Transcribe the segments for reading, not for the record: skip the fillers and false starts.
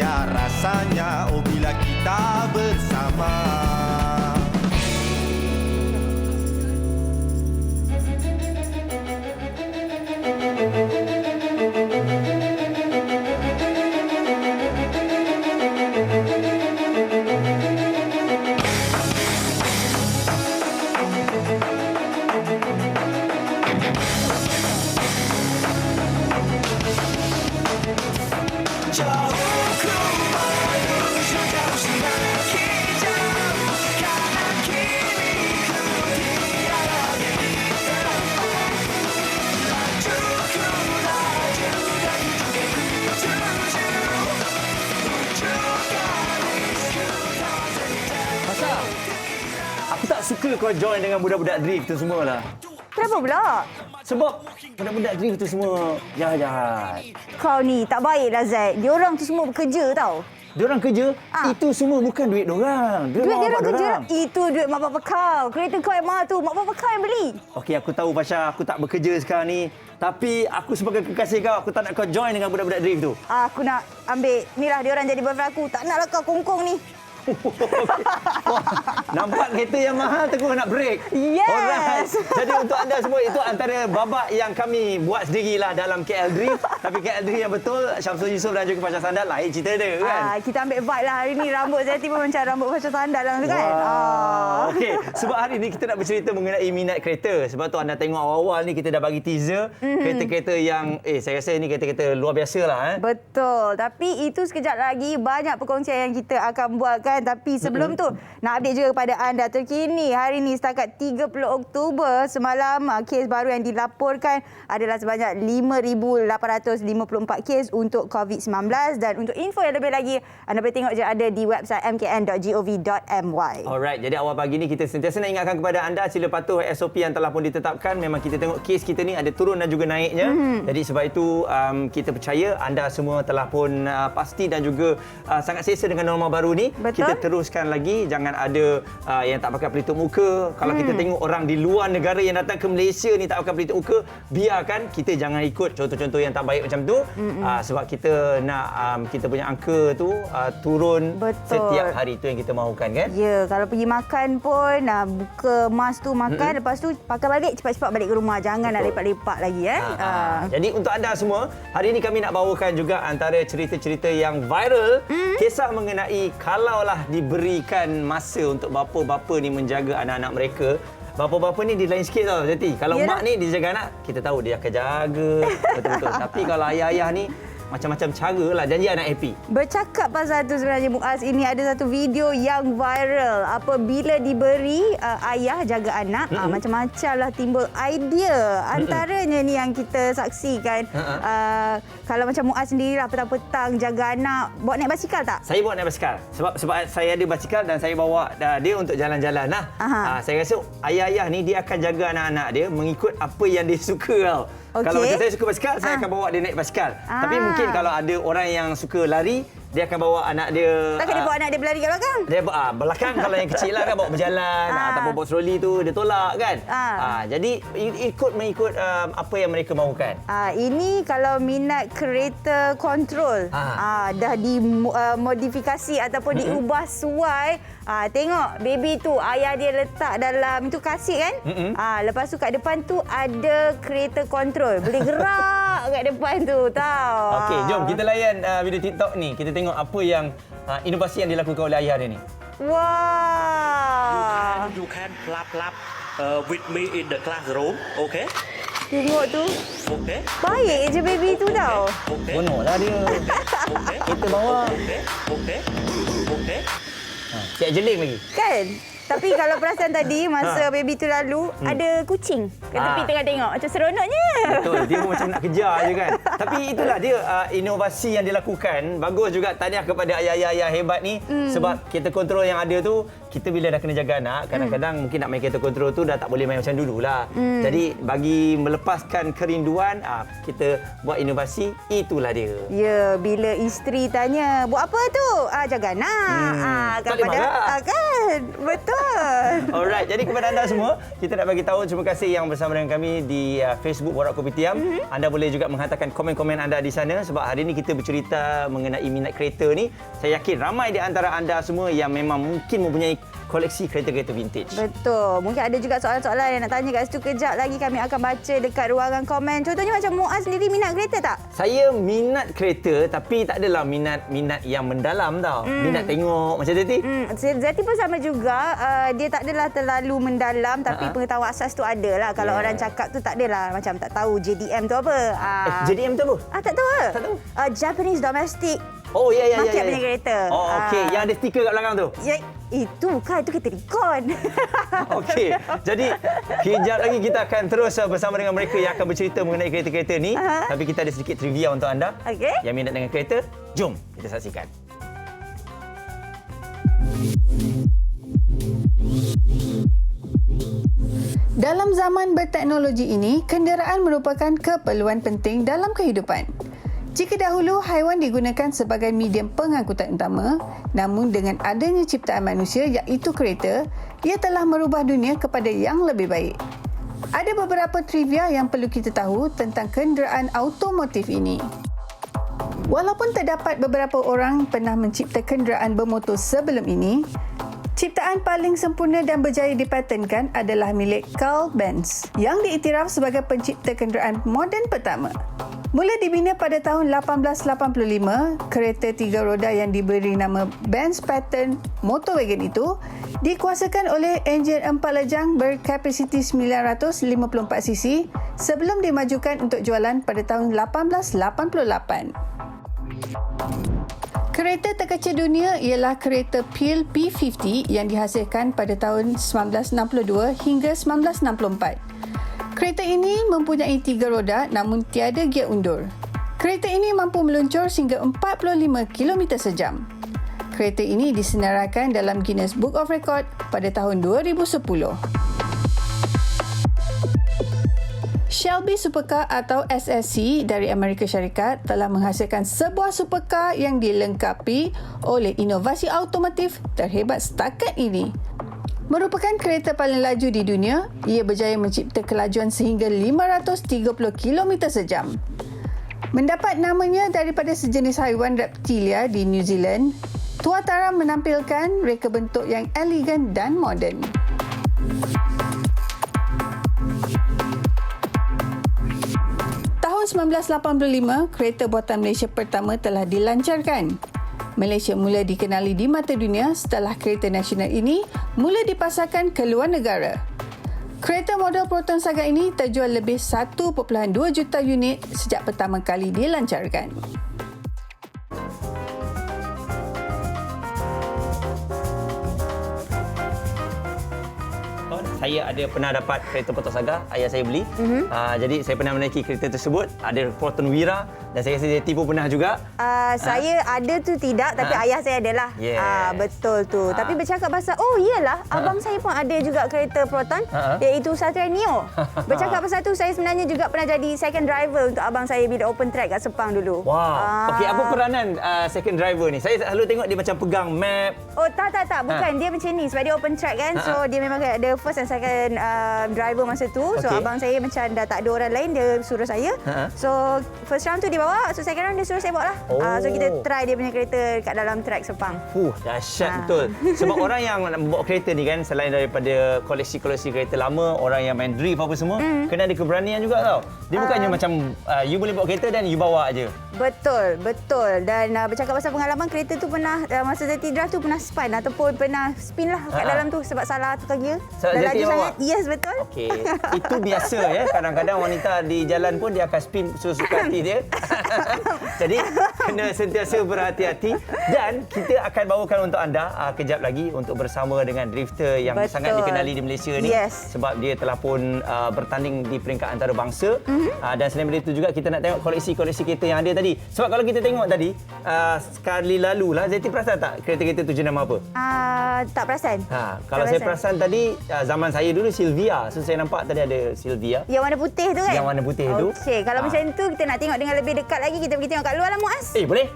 Beza rasanya oh bila kita bersama. Aku tak suka kau join dengan budak-budak drift tu semualah. Kenapa pula? Sebab budak-budak drift tu semua jahat-jahat. Kau ni tak baiklah Zaid. Diorang tu semua bekerja tau. Diorang kerja, itu semua bukan duit diorang. Duit diorang kerja. Itu duit mak bapak kau. Kereta kau yang mahal tu, mak bapak kau yang beli. Okey, aku tahu Fasha, aku tak bekerja sekarang ni. Tapi aku sebagai kekasih kau, aku tak nak kau join dengan budak-budak drift tu. Aku nak ambil, ni lah diorang jadi boyfriend aku. Tak naklah kau kongkong ni. Wah, nampak kereta yang mahal terus nak break. Yes. Alright. Jadi untuk anda semua, itu antara babak yang kami buat sendirilah dalam KL Drift. Tapi KL Drift yang betul, Syamsul Yusof dan juga Fasha Sandal, lain cerita dia kan. Kita ambil vibe lah hari ni. Rambut saya tiba macam rambut Fasha Sandal lah kan. Okey, sebab hari ni kita nak bercerita mengenai minat kereta. Sebab tu anda tengok awal-awal ni kita dah bagi teaser kereta-kereta yang saya rasa ni kereta-kereta luar biasa lah. Betul. Tapi itu sekejap lagi banyak perkongsian yang kita akan buatkan. Tapi sebelum tu, nak update juga kepada anda terkini. Hari ini setakat 30 Oktober semalam, kes baru yang dilaporkan adalah sebanyak 5,854 kes untuk COVID-19. Dan untuk info yang lebih lagi, anda boleh tengok je ada di website mkn.gov.my. Alright, jadi awal pagi ni kita sentiasa nak ingatkan kepada anda sila patuh SOP yang telah pun ditetapkan. Memang kita tengok kes kita ni ada turun dan juga naiknya. Jadi sebab itu kita percaya anda semua telah pun pasti dan juga sangat selesa dengan norma baru ni. Betul. Kita teruskan lagi, jangan ada yang tak pakai pelitup muka. Kalau kita tengok orang di luar negara yang datang ke Malaysia ni tak pakai pelitup muka, biarkan, kita jangan ikut contoh-contoh yang tak baik macam tu. Sebab kita nak kita punya angka tu turun. Betul. Setiap hari tu yang kita mahukan kan. Ya, kalau pergi makan pun buka mask tu makan, lepas tu pakai balik, cepat-cepat balik ke rumah. Jangan nak lepak-lepak lagi Jadi untuk anda semua, hari ini kami nak bawakan juga antara cerita-cerita yang viral, kisah mengenai kalaulah diberikan masa untuk bapa-bapa ni menjaga anak-anak mereka. Bapa-bapa ni dia lain sikit tau, Zati. Kalau mak ni dia jaga anak, kita tahu dia akan jaga betul-betul. Tapi kalau ayah-ayah ni macam-macam cara lah, janji anak happy. Bercakap pasal tu sebenarnya Muaz, ini ada satu video yang viral. Apabila diberi ayah jaga anak, macam-macam lah timbul idea. Antaranya ni yang kita saksikan. Kalau macam Muaz sendirilah petang-petang jaga anak, bawa naik basikal tak? Saya bawa naik basikal. Sebab saya ada basikal dan saya bawa dia untuk jalan-jalan lah. Saya rasa ayah-ayah ni dia akan jaga anak-anak dia mengikut apa yang dia suka tau. Okay. Kalau macam saya suka basikal, saya akan bawa dia naik basikal. Tapi mungkin kalau ada orang yang suka lari, dia akan bawa anak dia. Takkan dia bawa anak dia berlari kat belakang? Dia belakang kalau yang kecil lah kan bawa berjalan ataupun bawa troli tu dia tolak kan. Jadi mengikut apa yang mereka mahukan. Ini kalau minat kereta kontrol, dah dimodifikasi ataupun diubah sesuai. Tengok baby tu ayah dia letak dalam tu kasih kan. Lepas tu kat depan tu ada kereta kontrol. Boleh gerak kat depan tu tahu. Okey, jom kita layan video TikTok ni. Kita tengok apa yang inovasi yang dilakukan oleh ayah dia ni. Wah. You can clap with me in the classroom, okay? Tengok tu. Okay. Baik je baby tu tau. Okay. Gonoklah dia. Okay. Kita bawa. Okay. Okay. Okay. Siap jeling lagi. Kan? Tapi kalau perasan tadi masa baby tu lalu ada kucing kat tepi tengah tengok. Macam seronoknya. Betul, dia pun macam nak kejar je kan. Tapi itulah dia inovasi yang dilakukan. Bagus juga, tahniah kepada ayah-ayah hebat ni. Sebab kereta kontrol yang ada tu, kita bila dah kena jaga anak, kadang-kadang mungkin nak main kereta kontrol tu dah tak boleh main macam dululah. Jadi bagi melepaskan kerinduan, kita buat inovasi, itulah dia. Ya, bila isteri tanya, buat apa tu? Jaga anak. Tak boleh marah. Kan? Betul. Alright, jadi kepada anda semua, kita nak bagi tahu terima kasih yang bersama dengan kami di Facebook Borak Kopitiam. Anda boleh juga menghantarkan komen-komen anda di sana sebab hari ini kita bercerita mengenai minat kereta ni. Saya yakin ramai di antara anda semua yang memang mungkin mempunyai koleksi kereta-kereta vintage. Betul. Mungkin ada juga soalan-soalan yang nak tanya kat situ. Kejap lagi kami akan baca dekat ruangan komen. Contohnya macam Muaz sendiri minat kereta tak? Saya minat kereta tapi tak adalah minat yang mendalam tau. Minat tengok macam Zeti. Zeti pun sama juga. Dia tak adalah terlalu mendalam tapi pengetahuan asas tu adalah. Kalau orang cakap tu tak adalah macam tak tahu JDM tu apa. JDM tu apa? Tak tahu ke? Tak tahu. Japanese Domestic Oh, ya. Market punya kereta. Oh, okey. Yang ada stiker kat belakang tu. Ya, itu bukan. Itu kereta Recon. Okey. Jadi, kejap lagi kita akan terus bersama dengan mereka yang akan bercerita mengenai kereta-kereta ni. Tapi kita ada sedikit trivia untuk anda. Okey. Yang minat dengan kereta, jom kita saksikan. Dalam zaman berteknologi ini, kenderaan merupakan keperluan penting dalam kehidupan. Jika dahulu haiwan digunakan sebagai medium pengangkutan utama, namun dengan adanya ciptaan manusia iaitu kereta, ia telah merubah dunia kepada yang lebih baik. Ada beberapa trivia yang perlu kita tahu tentang kenderaan automotif ini. Walaupun terdapat beberapa orang pernah mencipta kenderaan bermotor sebelum ini, ciptaan paling sempurna dan berjaya dipatenkan adalah milik Carl Benz yang diiktiraf sebagai pencipta kenderaan moden pertama. Mula dibina pada tahun 1885, kereta 3 roda yang diberi nama Benz Patent Motorwagen itu dikuasakan oleh enjin 4 lejang berkapasiti 954cc sebelum dimajukan untuk jualan pada tahun 1888. Kereta terkecil dunia ialah kereta Peel P50 yang dihasilkan pada tahun 1962 hingga 1964. Kereta ini mempunyai 3 roda namun tiada gear undur. Kereta ini mampu meluncur sehingga 45 km sejam. Kereta ini disenaraikan dalam Guinness Book of Record pada tahun 2010. Shelby Supercar atau SSC dari Amerika Syarikat telah menghasilkan sebuah supercar yang dilengkapi oleh inovasi automotif terhebat setakat ini. Merupakan kereta paling laju di dunia, ia berjaya mencipta kelajuan sehingga 530 km sejam. Mendapat namanya daripada sejenis haiwan reptilia di New Zealand, Tuatara menampilkan reka bentuk yang elegan dan moden. Tahun 1985, kereta buatan Malaysia pertama telah dilancarkan. Malaysia mula dikenali di mata dunia setelah kereta nasional ini mula dipasarkan ke luar negara. Kereta model Proton Saga ini terjual lebih 1.2 juta unit sejak pertama kali dilancarkan. Saya ada pernah dapat kereta Proton Saga, ayah saya beli. Jadi saya pernah menaiki kereta tersebut. Ada Proton Wira dan saya rasa Zeti pun pernah juga. Saya ada tu tidak tapi ayah saya adalah. Yes. Betul tu. Tapi bercakap pasal iyalah abang saya pun ada juga kereta Proton iaitu Satria Neo. Bercakap pasal tu saya sebenarnya juga pernah jadi second driver untuk abang saya bila open track kat Sepang dulu. Wow. Okey, apa peranan second driver ni? Saya selalu tengok dia macam pegang map. Oh tak bukan dia macam ni sebab dia open track kan. So dia memang ada first and second driver masa tu. So abang saya macam dah tak ada orang lain, dia suruh saya. So first round tu dia bawa, so second round dia suruh saya bawa lah. So kita try dia punya kereta kat dalam track Sepang. Dahsyat betul. Sebab orang yang bawa kereta ni kan, selain daripada koleksi-koleksi kereta lama, orang yang main drift apa semua, kena ada keberanian juga tau. Dia bukannya macam you boleh bawa kereta dan you bawa aje. Betul. Dan bercakap pasal pengalaman, kereta tu pernah masa Zeti drive tu pernah spin ataupun pernah spin lah kat dalam tu sebab salah tukar gear. Dah laju sangat. Yes, betul. Okey. Itu biasa ya. Kadang-kadang wanita di jalan pun dia akan spin suka hati dia. Jadi kena sentiasa berhati-hati dan kita akan bawakan untuk anda kejap lagi untuk bersama dengan drifter yang sangat dikenali di Malaysia ni. Sebab dia telah pun bertanding di peringkat antarabangsa. Dan selain daripada itu juga kita nak tengok koleksi-koleksi kereta yang ada tadi. Sebab kalau kita tengok tadi sekali lalu lah, Zeti perasan tak kereta-kereta tu jenama apa? Tak perasan. Kalau saya perasan tadi zaman zaman saya dulu Silvia. So saya nampak tadi ada Silvia. Yang warna putih tu kan? Yang warna putih tu. Okey, kalau macam tu kita nak tengok dengan lebih dekat lagi, kita pergi tengok kat luar lah Muaz. Boleh?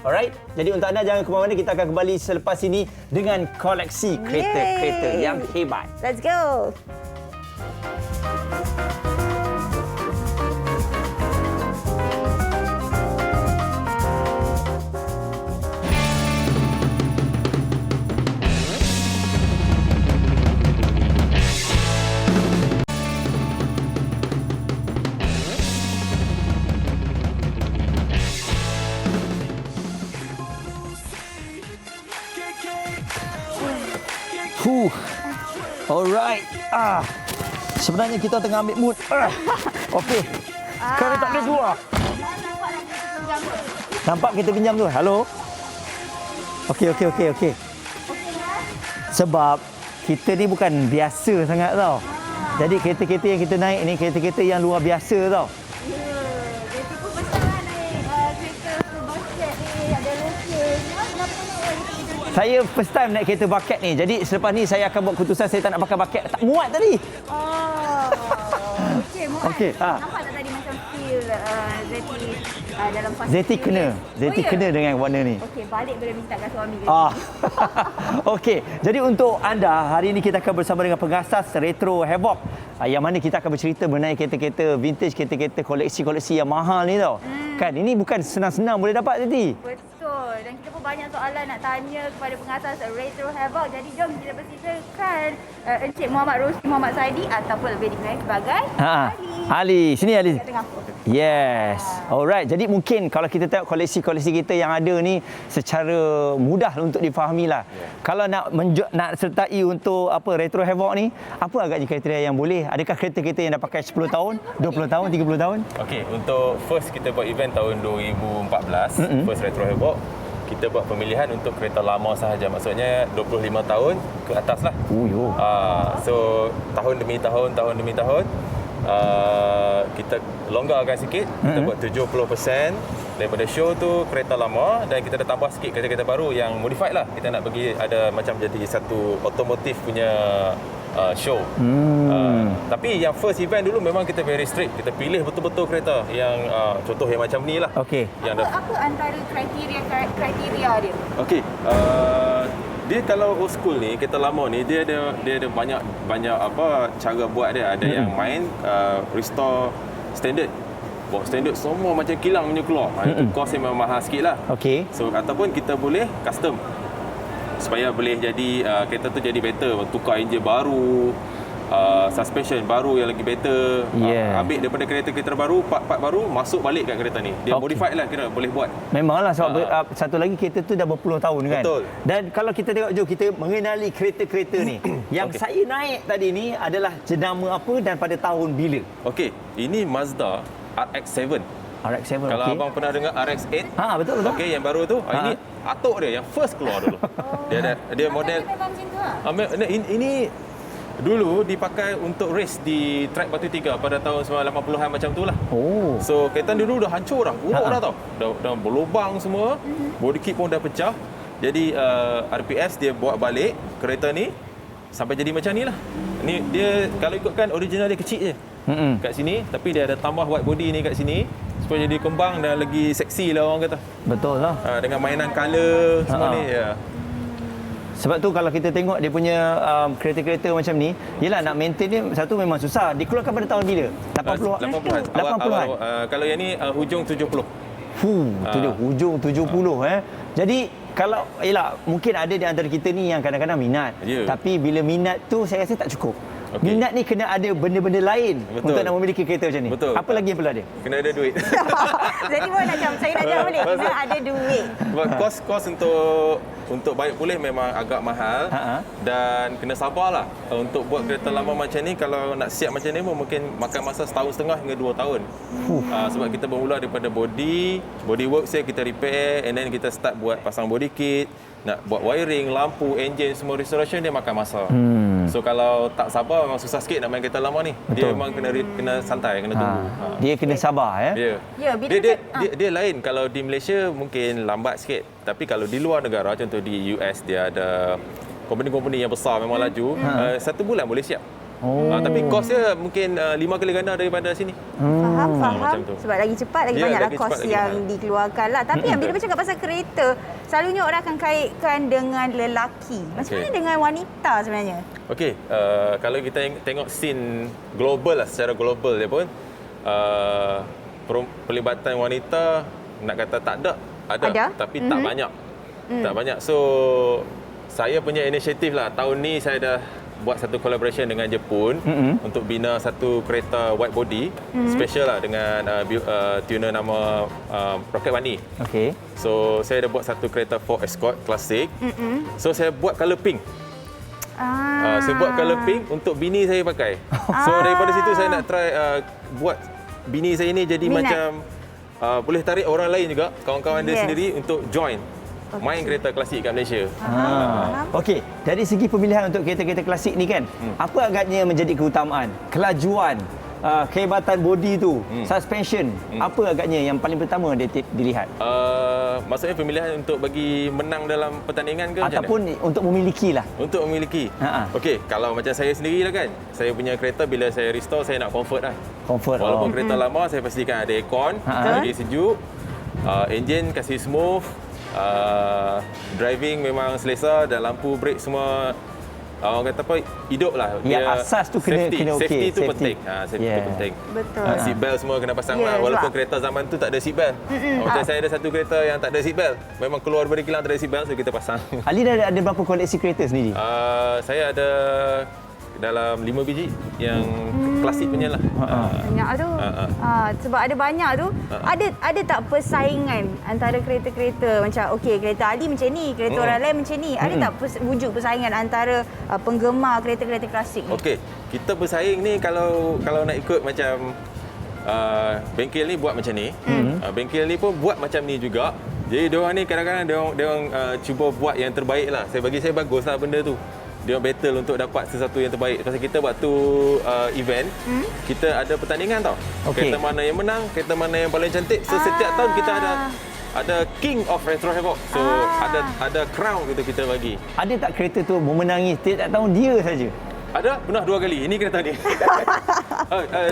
Alright. Jadi untuk anda jangan ke mana-mana, kita akan kembali selepas ini dengan koleksi kereta-kereta Yeay. yang hebat. Let's go. Alright. Sebenarnya kita tengah ambil mood. Okey. Kereta tak boleh keluar. Nampak kita pinjam tu? Halo? Okey. Sebab kita ni bukan biasa sangat tau. Jadi kereta-kereta yang kita naik ni kereta-kereta yang luar biasa tau. Kereta pun besar naik. Kereta basket ni ada lokal. Kenapa naik? Saya first time naik kereta bucket ni. Jadi selepas ni saya akan buat keputusan saya tak nak pakai bucket. Tak muat tadi. Okey, Muaz. Okey, Nampak tak tadi macam feel Zeti dalam fast Zeti food kena. ni? Zeti ya? kena dengan warna ni. Okey, balik boleh minta kat suami ke? Okey, jadi untuk anda hari ini kita akan bersama dengan pengasas Retro Havoc yang mana kita akan bercerita mengenai kereta-kereta vintage, kereta-kereta koleksi-koleksi yang mahal ni tau. Kan ini bukan senang-senang boleh dapat Zeti. Betul. Dan kita pun banyak soalan nak tanya kepada pengasas Retro Havoc. Jadi jom kita bersihkan Encik Muhammad Rosli Muhammad Saidi ataupun lebih dikenali sebagai Ali. Sini Ali. Kat tengah. Yes. Alright. Jadi mungkin kalau kita tengok koleksi-koleksi kita yang ada ni secara mudah untuk difahami lah. Kalau nak sertai untuk Retro Havoc ni, apa agaknya kriteria yang boleh? Adakah kereta-kereta yang dah pakai 10 tahun, 20 tahun, 30 tahun? Okey, untuk first kita buat event tahun 2014, first Retro Havoc, kita buat pemilihan untuk kereta lama sahaja. Maksudnya 25 tahun ke atas lah. So tahun demi tahun, kita longgarkan sikit. Kita buat 70% daripada show tu kereta lama dan kita dah tambah sikit kereta-kereta baru yang modified lah. Kita nak bagi ada macam jadi satu otomotif punya show. Tapi yang first event dulu memang kita very strict. Kita pilih betul-betul kereta yang contoh yang macam ni lah. Okey. Apa antara kriteria dia? Okey. Dia kalau old school ni, kereta lama ni dia ada banyak cara buat dia. Ada yang main restore standard. Bawa standard semua macam kilang punya keluar. Itu cost yang memang mahal sikit lah. Okey. So ataupun kita boleh custom supaya boleh jadi kereta tu jadi better, tukar enjin baru, suspension baru yang lagi better, ambil daripada kereta-kereta baru, part-part baru masuk balik kat kereta ni. Dia modified lah kira boleh buat. Memanglah sebab satu lagi kereta tu dah berpuluh tahun kan. Betul. Dan kalau kita tengok jom kita mengenali kereta-kereta ni. Yang saya naik tadi ni adalah jenama apa dan pada tahun bila? Okey, ini Mazda RX-7. RX-7. Kalau abang pernah dengar RX-8, betul. okey yang baru tu, ini atuk dia yang first keluar dulu. Dia model Memang macam tu lah. ini dulu dipakai untuk race di track Batu Tiga pada tahun 80-an macam tu lah. So kereta dulu dah hancur dah, buruk dah tau. Dah berlubang semua, body kit pun dah pecah. Jadi RPS dia buat balik kereta ni sampai jadi macam ni lah. Ni dia kalau ikutkan original dia kecil je. Kat sini, tapi dia ada tambah white body ni kat sini supaya jadi kembang dan lagi seksi lah orang kata. Betul lah. Dengan mainan color semua ni. Sebab tu kalau kita tengok dia punya kereta-kereta macam ni, yelah nak maintain dia satu memang susah. Dikeluarkan pada tahun bila? 80-an. 80-an. Kalau yang ni hujung 70. Hujung 70 Jadi kalau mungkin ada di antara kita ni yang kadang-kadang minat. Tapi bila minat tu saya rasa tak cukup. Minat ni kena ada benda-benda lain untuk nak memiliki kereta macam ni. Apa lagi yang perlu ada? Kena ada duit. Jadi pun macam saya nak jawab balik, kena ada duit. Sebab kos untuk baik pulih memang agak mahal dan kena sabarlah untuk buat kereta lama macam ni. Kalau nak siap macam ni pun mungkin makan masa 1.5 tahun hingga 2 tahun. Sebab kita bermula daripada body work kita repair and then kita start buat pasang body kit, nak buat wiring, lampu, enjin, semua restoration dia makan masa. So kalau tak sabar memang susah sikit nak main kereta lama ni. Dia memang kena santai, kena tunggu. Dia kena sabar Dia lain. Kalau di Malaysia mungkin lambat sikit. Tapi kalau di luar negara contoh di US dia ada company-company yang besar memang laju, 1 bulan boleh siap. Oh. Tapi kos dia mungkin 5 kali ganda daripada sini. Faham. macam tu. Sebab lagi cepat, lagi Ya, banyaklah lagi kos cepat, lagi yang mahal. dikeluarkan lah. Tapi yang bila bercakap pasal kereta, selalunya orang akan kaitkan dengan lelaki. Macam Okey. mana dengan wanita sebenarnya? Okey, kalau kita tengok scene global lah, secara global dia pun, pelibatan wanita nak kata tak ada, Ada? tapi tak banyak. Tak banyak. So, saya punya inisiatif lah. Tahun ni saya dah buat satu collaboration dengan Jepun untuk bina satu kereta white body special lah dengan tuner nama Rocket Bunny. Okey. So, saya dah buat satu kereta Ford Escort klasik. So, saya buat colour pink. Saya buat colour pink untuk bini saya pakai. So daripada situ saya nak try buat bini saya ni jadi Minat. macam boleh tarik orang lain juga, kawan-kawan dia Yes. sendiri untuk join main kereta klasik kat Malaysia. Okey, dari segi pemilihan untuk kereta-kereta klasik ni kan, apa agaknya menjadi keutamaan? Kelajuan, kehebatan body tu, suspension, apa agaknya yang paling pertama dilihat? Maksudnya pemilihan untuk bagi menang dalam pertandingan ke macam Ataupun untuk memiliki lah. mana? Untuk memiliki. Ha-ha. Okey, kalau macam saya sendiri lah kan, saya punya kereta bila saya restore saya nak comfort lah. Comfort. Walaupun kereta lama saya pastikan ada aircon, bagi sejuk, enjin kasih smooth, driving memang selesa dan lampu brake semua orang kata apa, hidup lah. Yang asas tu kena safety. okey. Safety tu Safety. penting. Safety tu penting. Betul. Seat belt semua kena pasang Ya, lah. Walaupun sebab- kereta zaman tu tak ada seat belt. Macam saya ada satu kereta yang tak ada seat belt. Memang keluar daripada kilang tak ada seat belt, so kita pasang. Ali dah ada berapa koleksi kereta sendiri? Saya ada dalam 5 biji yang klasik punya lah. Banyak tu. Sebab ada banyak tu. Ada tak persaingan antara kereta-kereta macam okey kereta Ali macam ni, kereta orang lain macam ni. Ada tak wujud persaingan antara penggemar kereta-kereta klasik ni? Okey, kita bersaing ni kalau nak ikut macam bengkel ni buat macam ni, bengkel ni pun buat macam ni juga. Jadi diorang ni kadang-kadang diorang cuba buat yang terbaik lah. Bagi saya bagus lah benda tu. Dia battle untuk dapat sesuatu yang terbaik. Pasal kita waktu event, kita ada pertandingan tau. Okey. Kereta mana yang menang, kereta mana yang paling cantik. So setiap tahun kita ada King of Retro Havoc. So ada crown kita bagi. Ada tak kereta tu memenangi setiap tahun dia saja? Ada, pernah 2 kali. Ini kereta ni.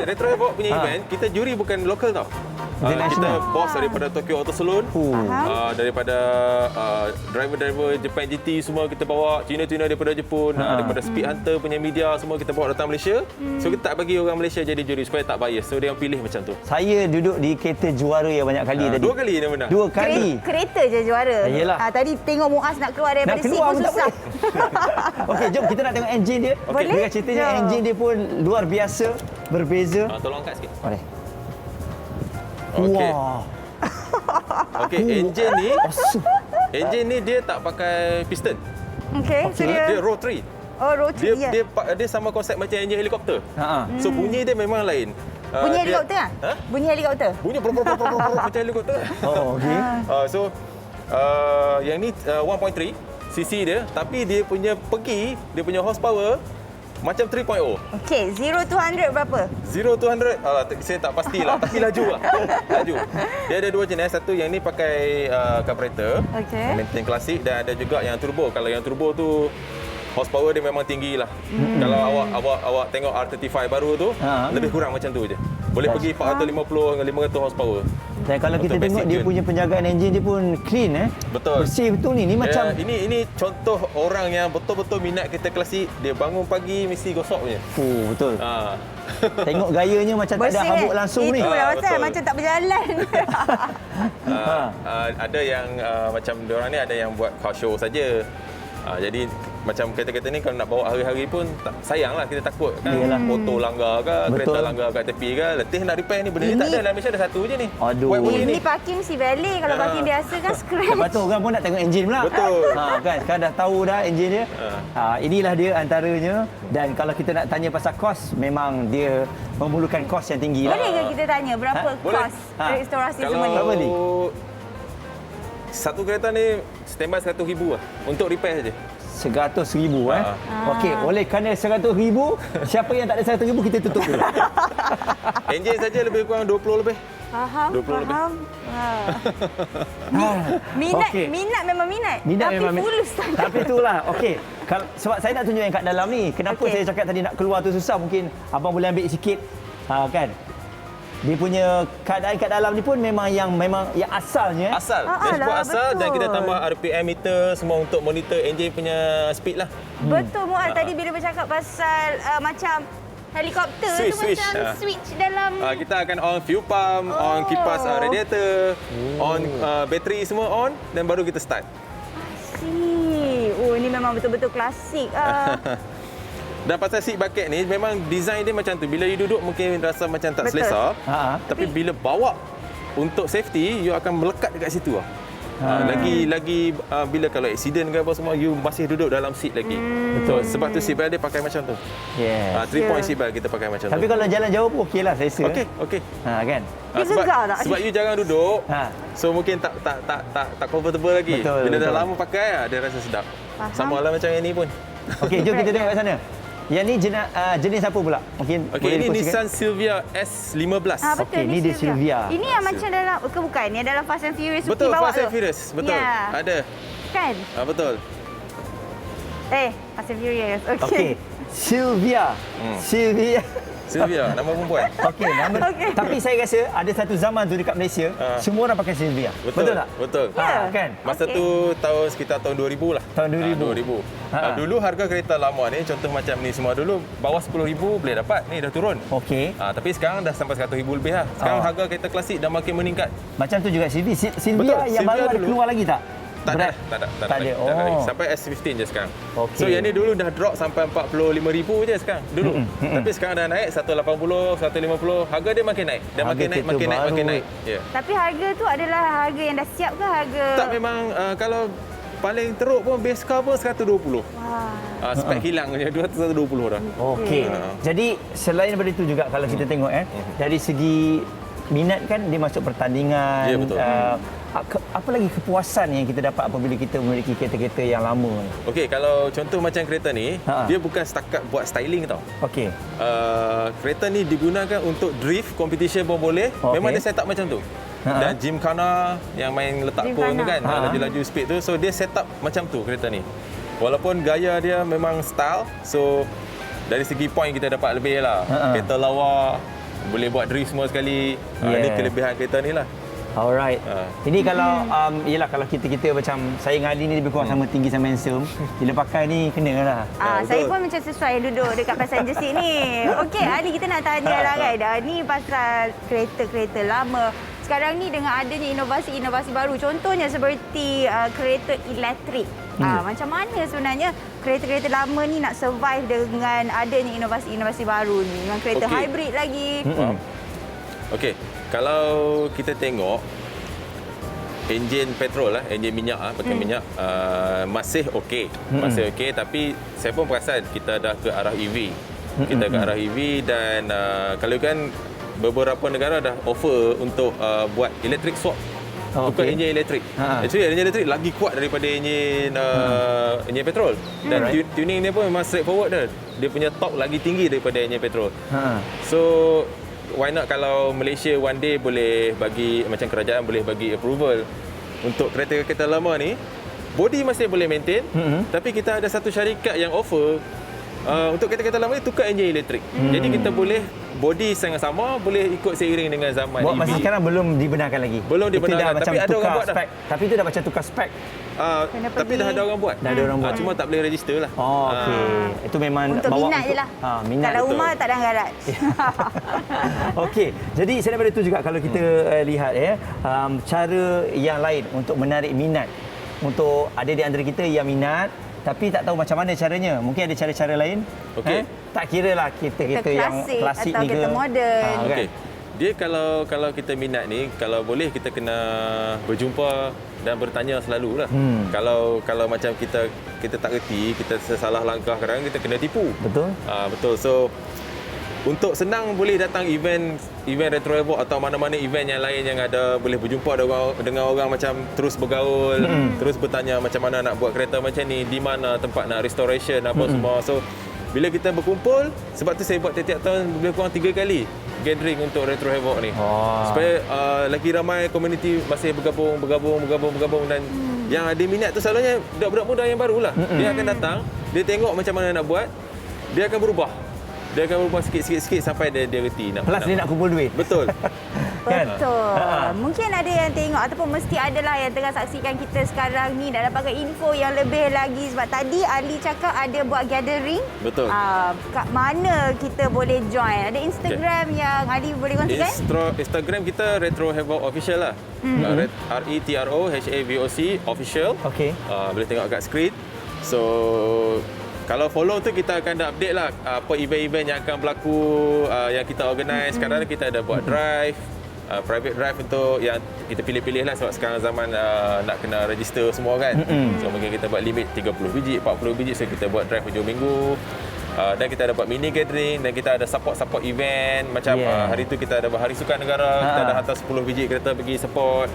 Retro Havoc punya event, kita juri bukan lokal tau. Kita International. boss daripada Tokyo Auto Saloon, daripada driver-driver Japan GT semua kita bawa, tuner-tuner daripada Jepun, daripada Speed Hunter punya media semua kita bawa datang Malaysia. So kita tak bagi orang Malaysia jadi juri supaya tak bias. So dia yang pilih macam tu. Saya duduk di kereta juara yang banyak kali tadi. 2 kali dia menang. 2 kali. Kereta je juara. Yelah. Tadi tengok Muaz nak keluar daripada Nak seat keluar pun pun tak susah. Okey, jom kita nak tengok enjin dia. Boleh? Dengan ceritanya Jom. enjin dia pun luar biasa, berbeza. Tolong angkat sikit. Boleh. Okey. Wah. Okey, enjin ni dia tak pakai piston. Okey, so Dia dia rotary. rotary ya. Dia sama konsep macam enjin helikopter. Ha. So bunyi dia memang lain. Bunyi Dia- helikopter ah? Ha? Bunyi helikopter. Bunyi macam helikopter. Oh, okey. So yang ni 1.3 cc dia, tapi dia punya dia punya horsepower macam 3.0. Okey, 0 to 100 berapa? 0 to 100, saya tak pastilah, tapi laju lah. Laju. Dia ada 2 jenis, satu yang ni pakai carburetor, Okey. maintain klasik, dan ada juga yang turbo. Kalau yang turbo tu horsepower dia memang tinggi lah. Kalau awak tengok R35 baru tu, lebih kurang macam tu je. Boleh pergi 450 hingga 500 horsepower. Dan kalau kita Untuk tengok basic dia gun. punya penjagaan enjin dia pun clean Betul. Bersih betul ni. Ni macam Ini contoh orang yang betul-betul minat kereta klasik. Dia bangun pagi mesti gosok punya. betul. Ha. Tengok gayanya macam tak ada Bersih, habuk kan? langsung ni. Itulah pasal betul. macam tak berjalan. Ada yang macam diorang ni ada yang buat car show saja. Jadi macam kereta-kereta ni kalau nak bawa hari-hari pun sayanglah, kita takut kan. Yalah. Motor langgar ke, Betul. kereta langgar kat tepi ke, letih nak repair ni. Benda ni tak ada dalam Malaysia, ada satu je ni. Aduh. White body Ini ni. parking si valet. Kalau parking biasa kan scratch. Lepas tu orang pun nak tengok enjin pula. Betul. Kan sekarang dah tahu dah enjin dia. Inilah dia antaranya, dan kalau kita nak tanya pasal kos, memang dia memerlukan kos yang tinggi lah. Boleh ke kita tanya berapa Boleh. kos restorasi Kalau semua ni? Berapa ni? satu kereta ni standby 100,000 lah untuk repair saja. 100,000 Okey, oleh kerana 100,000, siapa yang tak ada 100,000 kita tutup dulu. Enjin saja lebih kurang 20 lebih. Faham, 20 lebih. faham. Minat, Okey. minat memang minat. Minat tapi memang fulus sangat. Tapi itulah. Okey. Sebab saya nak tunjuk yang kat dalam ni. Kenapa Okey. saya cakap tadi nak keluar tu susah. Mungkin abang boleh ambil sikit. Kan? Dia punya keadaan kat dalam ni pun memang yang asalnya. Asal. Ah, Dashboard lah, asal dan betul. kita tambah RPM meter semua untuk monitor enjin punya speed lah. Betul Muaz, tadi bila bercakap pasal macam helikopter tu Switch. macam switch dalam Kita akan on fuel pump, on kipas radiator, on bateri semua on dan baru kita start. Oh, ini memang betul-betul klasik. Dan pasal seat bucket ni memang design dia macam tu. Bila you duduk mungkin rasa macam tak Betul. selesa. Ha. Tapi bila bawa untuk safety, you akan melekat dekat situ lah. Lagi bila kalau accident ke apa semua, you masih duduk dalam seat lagi. Betul. Sebab tu seat belt dia pakai macam tu. Yes. 3-point seat belt kita pakai macam Tapi tu. kalau jalan jauh pun okeylah selesa. Okey. Kan? Dia gegar tak? Sebab you jarang duduk. Ha. So mungkin tak comfortable lagi. Betul, Bila dah betul. lama pakai, dia rasa sedap. Faham. Sama lah macam yang ni pun. Okey, jom kita tengok kat sana. Yang ni jenis apa pula? Mungkin Okey, boleh ini dikongsikan? Nissan Silvia S15. Betul, Okey, ni dia Silvia. Ini yang macam dalam bukan yang dalam Fast and Furious Betul, Suki bawa Fast and tu. Furious. Betul. Ya. Ada. Kan? Betul. Fast and Furious. Okey. Okey. Silvia. Silvia, nama perempuan. Okey, nama. Okey. Tapi saya rasa ada satu zaman tu dekat Malaysia, semua orang pakai Silvia. Betul tak? Betul. Ya. Kan? Masa Okey. tu sekitar tahun 2000 lah. Tahun 2000. 2000. Dulu harga kereta lama ni, contoh macam ni semua dulu, bawah 10,000 boleh dapat. Ni dah turun. Okey. Tapi sekarang dah sampai 100,000 lebih lah. Sekarang Ah. harga kereta klasik dah makin meningkat. Macam tu juga Silvia. Silvia Betul, yang Silvia baru ada dulu. keluar lagi tak? Tak ada. lagi. Oh. Sampai S15 je sekarang. Okey. So yang ni dulu dah drop sampai 45,000 je sekarang. Dulu. Tapi sekarang dah naik 180, 150. Harga dia makin naik. Dia Harga makin naik, kereta baru. makin naik. Ya. Tapi harga tu adalah harga yang dah siap ke harga? Tak, memang kalau paling teruk pun base car pun 120. Wah. Spek hilang je 120 dah. Okey. Jadi selain daripada itu juga kalau kita tengok dari segi minat kan dia masuk pertandingan. Ya, betul. Apa lagi kepuasan yang kita dapat apabila kita memiliki kereta-kereta yang lama ni? Okey, kalau contoh macam kereta ni, Ha. dia bukan setakat buat styling tau. Okey. Kereta ni digunakan untuk drift competition pun boleh. Okey. Memang dia set up macam tu. Ha. Dan Gymkhana yang main letak pun tu Gymkhana. kan, Ha. laju-laju speed tu. So dia set up macam tu kereta ni. Walaupun gaya dia memang style, so dari segi point kita dapat lebih lah. Ha. Kereta lawa, boleh buat drift semua sekali. Ini Yeah. kelebihan kereta ni lah. Alright. Ha. Ini kalau yelah kalau kita macam saya dengan Ali ni lebih kurang sama tinggi sama handsome. Bila pakai ni kena lah. Saya pun macam sesuai duduk dekat passenger seat ni. Okey, Ali kita nak tanya lah kan. Ni pasal kereta-kereta lama. Sekarang ni dengan adanya inovasi-inovasi baru. Contohnya seperti kereta elektrik. Macam mana sebenarnya kereta-kereta lama ni nak survive dengan adanya inovasi-inovasi baru ni? Dengan kereta Okey. hybrid lagi. Faham? Okey, kalau kita tengok enjin petrol enjin minyak pakai minyak masih okey. Masih okey, tapi saya pun perasan kita dah ke arah EV. Kita ke arah EV dan kalau kan beberapa negara dah offer untuk buat electric swap. Tukar enjin elektrik. Actually enjin elektrik lagi kuat daripada enjin enjin petrol. Dan tuning dia pun memang straightforward dah. Dia punya torque lagi tinggi daripada enjin petrol. So why not kalau Malaysia one day boleh bagi, macam kerajaan boleh bagi approval untuk kereta-kereta lama ni, body masih boleh maintain, tapi kita ada satu syarikat yang offer untuk kereta-kereta lama ni tukar enjin elektrik. Jadi kita boleh body sangat sama, boleh ikut seiring dengan zaman Buat EV. masa sekarang belum dibenarkan lagi. Belum Itu dibenarkan, dah macam tapi ada tukar orang buat dah. spek. Tapi itu dah macam tukar spek. Tapi dah ada orang buat. Dah ada orang buat. Cuma tak boleh register lah. Oh, okey. Itu memang Untuk bawa minat je lah. Minat. Kalau betul. rumah tak ada garaj. Okey. Jadi selain daripada itu juga kalau kita lihat cara yang lain untuk menarik minat untuk ada di antara kita yang minat tapi tak tahu macam mana caranya. Mungkin ada cara-cara lain. Okey. Tak kira lah kereta-kereta yang klasik klasik atau ni ke. kereta moden. Kan? Okey. Dia kalau kita minat ni, kalau boleh kita kena berjumpa dan bertanya selalulah. Kalau macam kita tak reti, kita salah langkah kadang kita kena tipu. Betul. Betul. So untuk senang boleh datang event Retro Evoque atau mana-mana event yang lain yang ada, boleh berjumpa dengan orang macam terus bergaul, terus bertanya macam mana nak buat kereta macam ni, di mana tempat nak restoration apa semua. So bila kita berkumpul, sebab tu saya buat tiap-tiap tahun lebih kurang 3 kali. gathering untuk Retro Havoc ni. Oh. Supaya lagi ramai komuniti masih bergabung dan yang ada minat tu selalunya budak-budak muda yang baru lah. Dia akan datang, dia tengok macam mana nak buat, dia akan berubah. Dia akan berubah sikit sampai dia reti nak. Plus dia nak kumpul duit. Betul. Kan? Betul. Mungkin ada yang tengok ataupun mesti adalah yang tengah saksikan kita sekarang ni nak dapatkan info yang lebih lagi. Sebab tadi Ali cakap ada buat gathering. Betul. Kat mana kita boleh join? Ada Instagram yang Ali boleh kongsikan? Instagram kita Retro Havoc Official lah. RETROHAVOC Official. Okey. Boleh tengok kat screen. So kalau follow tu kita akan ada update lah apa event-event yang akan berlaku yang kita organise. Kadang-kadang kita ada buat drive, private drive untuk yang kita pilih-pilih lah sebab sekarang zaman nak kena register semua kan. So mungkin kita buat limit 30 biji, 40 biji, so kita buat drive hujung minggu. Dan kita ada buat mini gathering dan kita ada support event macam hari tu kita ada buat Hari Sukan Negara, kita ada hantar 10 biji kereta pergi support.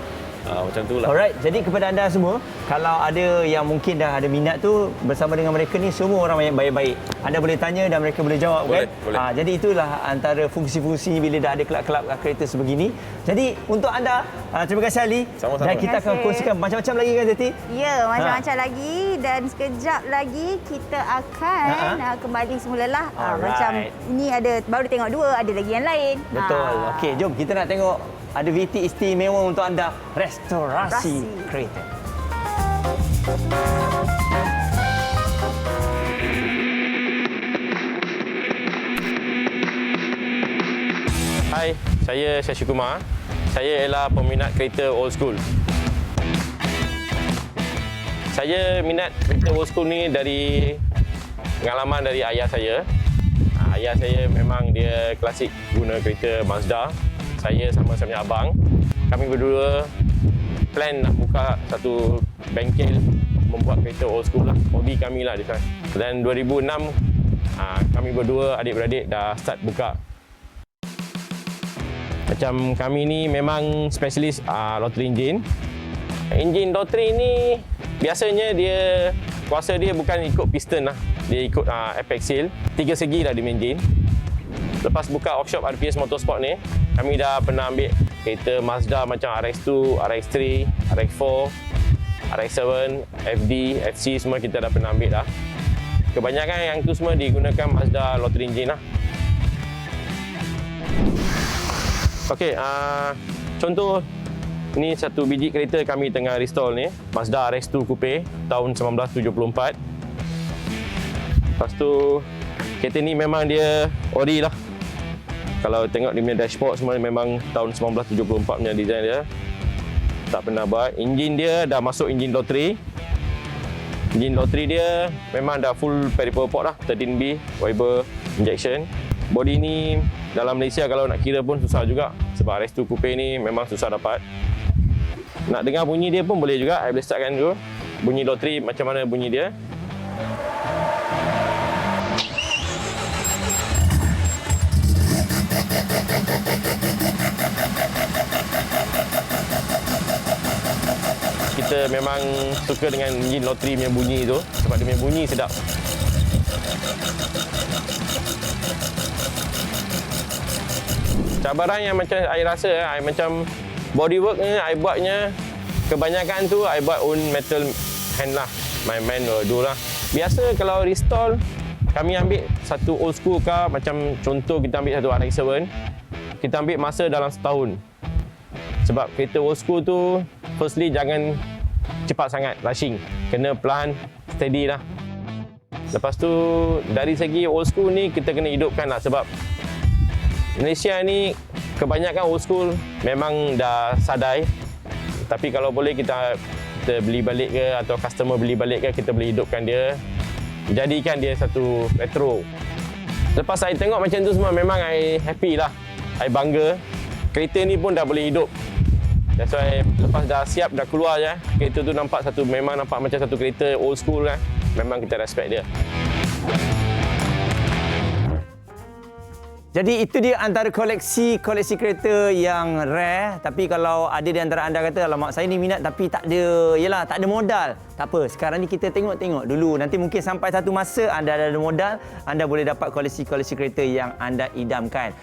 Macam tu lah. Alright, jadi kepada anda semua, kalau ada yang mungkin dah ada minat tu bersama dengan mereka ni, semua orang yang baik-baik. Anda boleh tanya dan mereka boleh jawab boleh, kan? Boleh. Jadi itulah antara fungsi-fungsi bila dah ada kelab-kelab kereta sebegini. Jadi untuk anda, terima kasih Ali. Sama-sama. Dan kita akan kongsikan macam-macam lagi kan Zeti? Ya, macam-macam lagi dan sekejap lagi kita akan kembali semulalah. Macam ni ada baru tengok 2, ada lagi yang lain. Betul. Okey, jom kita nak tengok ada VT istimewa untuk anda, restorasi kereta. Hai, saya Shashi Kumar. Saya ialah peminat kereta old school. Saya minat kereta old school ni dari pengalaman dari ayah saya. Ayah saya memang dia klasik guna kereta Mazda. Saya sama punya abang, kami berdua plan nak buka satu bengkel membuat kereta old school lah. Hobi kami lah di sana. Dan 2006 kami berdua adik-beradik dah start buka. Macam kami ni memang spesialis rotary engine. Enjin rotary ni biasanya dia kuasa dia bukan ikut piston lah. Dia ikut apex seal. 3 segi lah dia enjin. Lepas buka workshop RPS Motorsport ni, kami dah pernah ambil kereta Mazda macam RX-2, RX-3, RX-4, RX-7, FD, FC semua kita dah pernah ambil dah. Kebanyakan yang tu semua digunakan Mazda rotary engine lah. Okey, contoh ni satu biji kereta kami tengah restore ni, Mazda RX-2 Coupe tahun 1974. Lepas tu kereta ni memang dia ori lah. Kalau tengok dia punya dashboard semua memang tahun 1974 punya design dia. Tak pernah buat. Enjin dia dah masuk enjin rotary. Enjin rotary dia memang dah full peripheral port lah, 13B Weber injection. Body ni dalam Malaysia kalau nak kira pun susah juga sebab RX-2 Coupe ni memang susah dapat. Nak dengar bunyi dia pun boleh juga. I boleh startkan dulu. Bunyi rotary macam mana bunyi dia. Kita memang suka dengan enjin rotary punya bunyi tu sebab dia punya bunyi sedap. Cabaran yang macam I rasa, I macam bodywork ni I buatnya kebanyakan tu I buat own metal hand lah. My man do lah. Biasa kalau restore kami ambil satu old school car, macam contoh kita ambil satu RX-7, kita ambil masa dalam setahun. Sebab kereta old school tu firstly jangan cepat sangat rushing, kena pelan, steady lah. Lepas tu dari segi old school ni kita kena hidupkan lah sebab Malaysia ni kebanyakan old school memang dah sadai. Tapi kalau boleh kita beli balik ke atau customer beli balik ke, kita boleh hidupkan dia, jadikan dia satu retro. Lepas saya tengok macam tu semua memang I happy lah, I bangga. Kereta ni pun dah boleh hidup. That's why lepas dah siap, dah keluar je, kereta tu nampak memang nampak macam satu kereta old school lah. Memang kita respect dia. Jadi itu dia antara koleksi kereta yang rare. Tapi kalau ada di antara anda kata, alamak saya ni minat tapi tak ada modal. Tak apa, sekarang ni kita tengok dulu. Nanti mungkin sampai satu masa anda ada modal, anda boleh dapat koleksi kereta yang anda idamkan.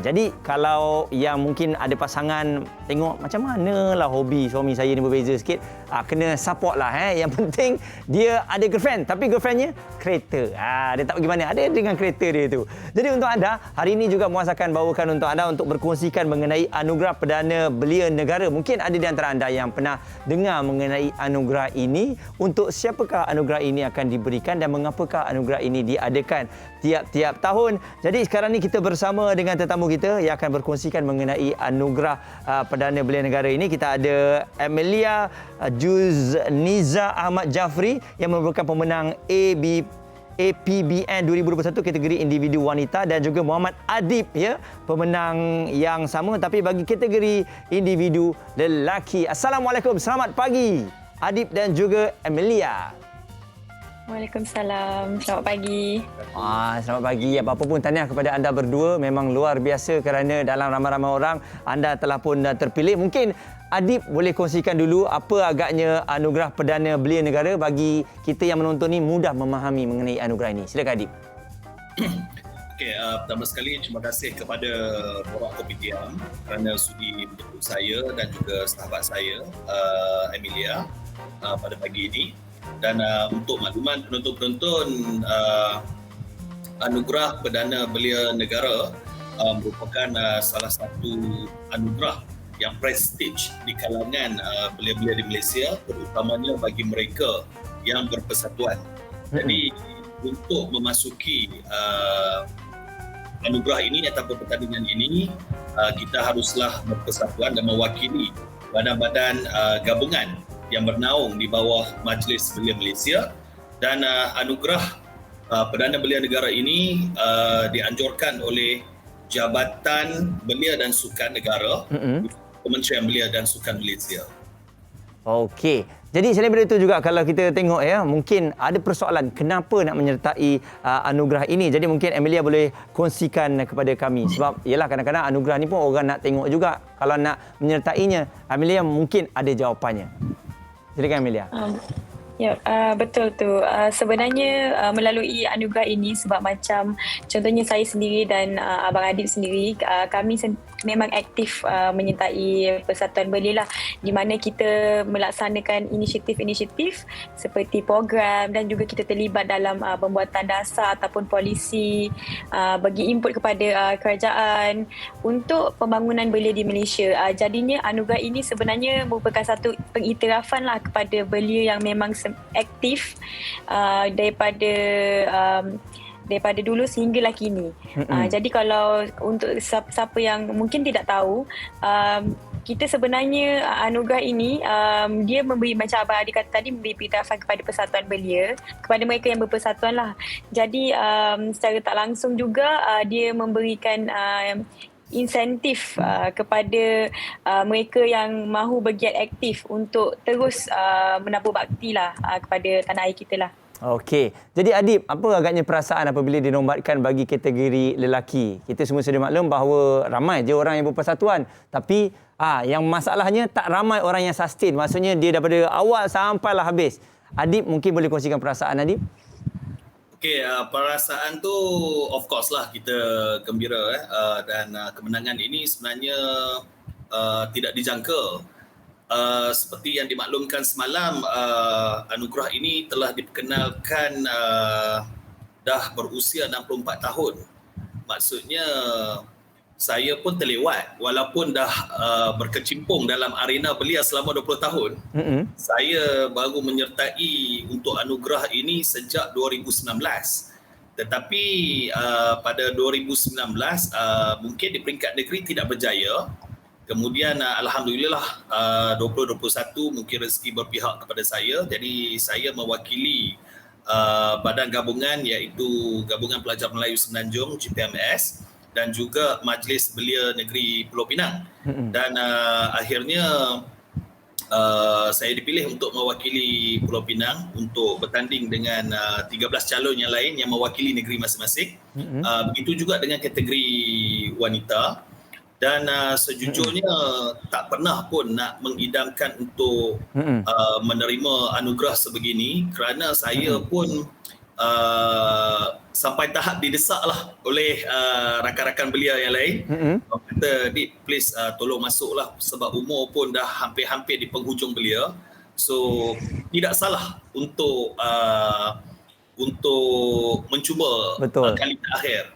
Jadi kalau yang mungkin ada pasangan, tengok macam mana lah hobi suami saya ni berbeza sikit. Kena support lah. Yang penting dia ada girlfriend, tapi girlfriendnya kereta. Dia tak pergi mana, ada dengan kereta dia tu. Jadi untuk anda, hari ini juga Muaz akan bawakan untuk anda untuk berkongsikan mengenai anugerah Perdana Belia Negara. Mungkin ada di antara anda yang pernah dengar mengenai anugerah ini. Untuk siapakah anugerah ini akan diberikan dan mengapakah anugerah ini diadakan tiap-tiap tahun. Jadi sekarang ni kita bersama dengan tetamu kita yang akan berkongsikan mengenai anugerah Perdana Belia Negara ini. Kita ada Amelia Juzniza Ahmad Jafri yang merupakan pemenang APBN 2021 kategori individu wanita, dan juga Muhammad Adib, ya, pemenang yang sama tapi bagi kategori individu lelaki. Assalamualaikum, selamat pagi Adib dan juga Amelia. Waalaikumsalam. Selamat pagi. Selamat pagi. Apa-apa pun tahniah kepada anda berdua. Memang luar biasa kerana dalam ramai-ramai orang anda telah pun terpilih. Mungkin Adib boleh kongsikan dulu apa agaknya anugerah Perdana Belia Negara bagi kita yang menonton ni mudah memahami mengenai anugerah ini. Silakan Adib. Okey, pertama sekali terima kasih kepada Borak Kopitiam kerana sudi menjemput saya dan juga sahabat saya Amelia pada pagi ini. Dan untuk makluman penonton-penonton, anugerah Perdana Belia Negara merupakan salah satu anugerah yang prestige di kalangan belia-belia di Malaysia, terutamanya bagi mereka yang berpersatuan. Jadi untuk memasuki anugerah ini atau pertandingan ini, kita haruslah berpersatuan dan mewakili badan-badan gabungan yang bernaung di bawah Majlis Belia Malaysia. Dan anugerah Perdana Belia Negara ini dianjurkan oleh Jabatan Belia dan Sukan Negara, Kementerian Belia dan Sukan Malaysia. Okey. Jadi selain daripada itu juga kalau kita tengok, ya, mungkin ada persoalan kenapa nak menyertai anugerah ini. Jadi mungkin Amelia boleh kongsikan kepada kami. Sebab yalah kadang-kadang anugerah ni pun orang nak tengok juga. Kalau nak menyertainya, Amelia mungkin ada jawapannya. Silakan Amelia. Ya, betul tu. Sebenarnya melalui anugerah ini, sebab macam contohnya saya sendiri dan Abang Adib sendiri, kami memang aktif menyertai Persatuan Belia lah, di mana kita melaksanakan inisiatif-inisiatif seperti program dan juga kita terlibat dalam pembuatan dasar ataupun polisi, bagi input kepada kerajaan untuk pembangunan belia di Malaysia. Jadinya anugerah ini sebenarnya merupakan satu pengiktirafan lah kepada belia yang memang aktif daripada dulu sehinggalah kini. Jadi kalau untuk siapa yang mungkin tidak tahu, kita sebenarnya anugerah ini dia memberi, macam Abang Adi kata tadi, memberi pengiktirafan kepada Persatuan Belia, kepada mereka yang berpersatuan lah. Jadi secara tak langsung juga dia memberikan insentif kepada mereka yang mahu bergiat aktif untuk terus menabur bakti lah kepada tanah air kita lah. Okey. Jadi Adib, apa agaknya perasaan apabila dinobatkan bagi kategori lelaki? Kita semua sudah maklum bahawa ramai je orang yang berpersatuan. Tapi yang masalahnya tak ramai orang yang sustain. Maksudnya dia daripada awal sampailah habis. Adib mungkin boleh kongsikan perasaan Adib? Okey, perasaan tu of course lah kita gembira dan kemenangan ini sebenarnya tidak dijangka. Seperti yang dimaklumkan semalam, anugerah ini telah diperkenalkan dah berusia 64 tahun. Maksudnya saya pun terlewat walaupun dah berkecimpung dalam arena belia selama 20 tahun. Saya baru menyertai untuk anugerah ini sejak 2019. Tetapi pada 2019 mungkin di peringkat negeri tidak berjaya. Kemudian alhamdulillah 2021 mungkin rezeki berpihak kepada saya. Jadi saya mewakili badan gabungan iaitu Gabungan Pelajar Melayu Semenanjung GPMS dan juga Majlis Belia Negeri Pulau Pinang. Dan akhirnya saya dipilih untuk mewakili Pulau Pinang untuk bertanding dengan 13 calon yang lain yang mewakili negeri masing-masing. Begitu juga dengan kategori wanita. Dan sejujurnya tak pernah pun nak mengidamkan untuk menerima anugerah sebegini, kerana saya pun sampai tahap didesaklah oleh rakan-rakan belia yang lain. Kata, Dip, please tolong masuklah sebab umur pun dah hampir-hampir di penghujung belia. So tidak salah untuk mencuba kali terakhir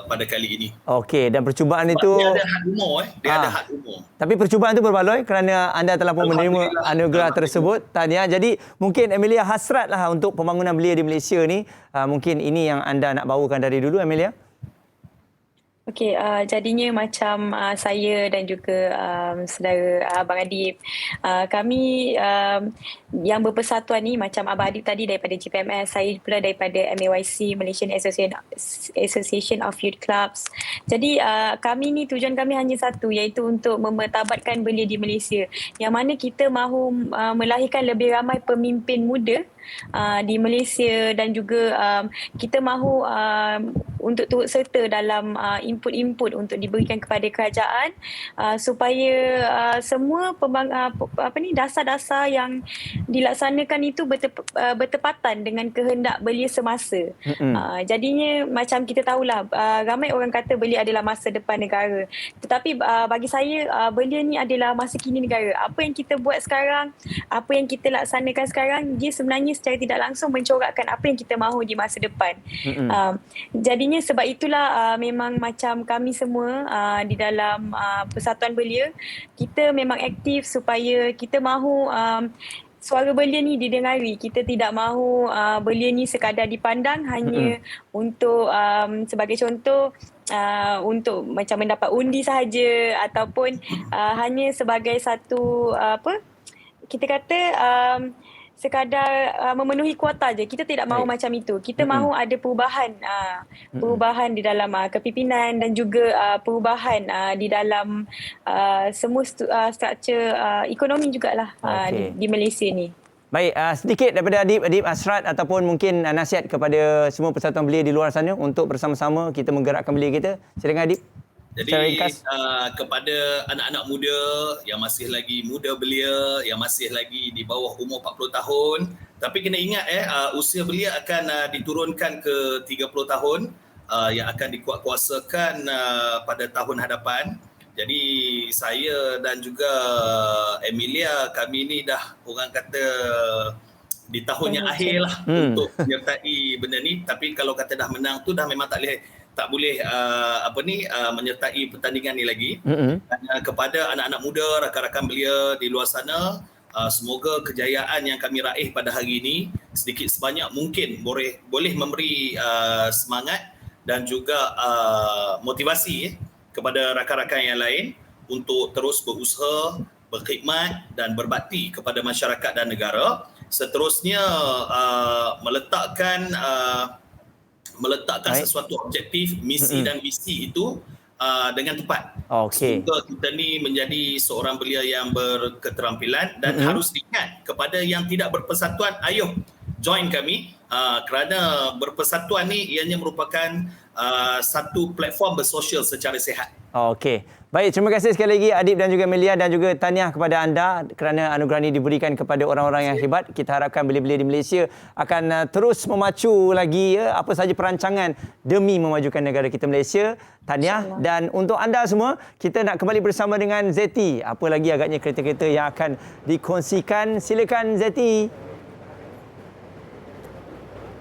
pada kali ini. Okey, dan percubaan itu dia ada had umur ada had umur. Tapi percubaan itu berbaloi kerana anda telah pun menerima anugerah tersebut, Tania. Jadi mungkin Amelia hasratlah untuk pembangunan belia di Malaysia ni. Mungkin ini yang anda nak bawakan dari dulu, Amelia. Okey, jadinya macam saya dan juga saudara Abang Adib, kami yang berpersatuan ni, macam Abang Adib tadi daripada GPMS, saya pula daripada MAYC, Malaysian Association of Youth Clubs. Jadi kami ni tujuan kami hanya satu, iaitu untuk memertabatkan belia di Malaysia, yang mana kita mahu melahirkan lebih ramai pemimpin muda di Malaysia, dan juga kita mahu untuk turut serta dalam input-input untuk diberikan kepada kerajaan supaya semua dasar-dasar yang dilaksanakan itu bertepatan dengan kehendak belia semasa. Jadinya macam kita tahulah, ramai orang kata belia adalah masa depan negara, tetapi bagi saya belia ni adalah masa kini negara. Apa yang kita buat sekarang, apa yang kita laksanakan sekarang, dia sebenarnya secara tidak langsung mencorakkan apa yang kita mahu di masa depan. Jadinya sebab itulah memang macam kami semua di dalam Persatuan Belia, kita memang aktif supaya kita mahu suara belia ni didengari. Kita tidak mahu belia ni sekadar dipandang hanya untuk sebagai contoh untuk macam mendapat undi sahaja, ataupun hanya sebagai satu kita kata sekadar memenuhi kuota je. Kita tidak mahu macam itu. Kita mahu ada perubahan, perubahan di dalam kepimpinan, dan juga perubahan di dalam semua struktur ekonomi jugalah di Malaysia ni. Baik, sedikit daripada Adib hasrat ataupun mungkin nasihat kepada semua persatuan belia di luar sana untuk bersama-sama kita menggerakkan belia kita. Silakan Adib. Jadi kepada anak-anak muda yang masih lagi muda belia, yang masih lagi di bawah umur 40 tahun, tapi kena ingat usia belia akan diturunkan ke 30 tahun yang akan dikuatkuasakan pada tahun hadapan. Jadi saya dan juga Amelia, kami ni dah orang kata di tahun yang akhir lah untuk menyertai benda ni. Tapi kalau kata dah menang tu dah memang tak boleh menyertai pertandingan ni lagi. Dan kepada anak-anak muda, rakan-rakan belia di luar sana, semoga kejayaan yang kami raih pada hari ini sedikit sebanyak mungkin boleh memberi semangat dan juga motivasi kepada rakan-rakan yang lain untuk terus berusaha, berkhidmat dan berbakti kepada masyarakat dan negara. Seterusnya meletakkan sesuatu objektif, misi dan visi itu dengan tepat. Semoga kita ni menjadi seorang belia yang berketerampilan, dan harus diingat kepada yang tidak berpersatuan, ayo join kami, kerana berpersatuan ni ianya merupakan satu platform bersosial secara sihat. Okey. Baik, terima kasih sekali lagi Adib dan juga Amelia dan juga tahniah kepada anda kerana anugerah ini diberikan kepada orang-orang yang hebat. Kita harapkan belia-belia di Malaysia akan terus memacu lagi apa sahaja perancangan demi memajukan negara kita Malaysia. Tahniah. Dan untuk anda semua, kita nak kembali bersama dengan Zeti. Apa lagi agaknya kereta-kereta yang akan dikongsikan. Silakan Zeti.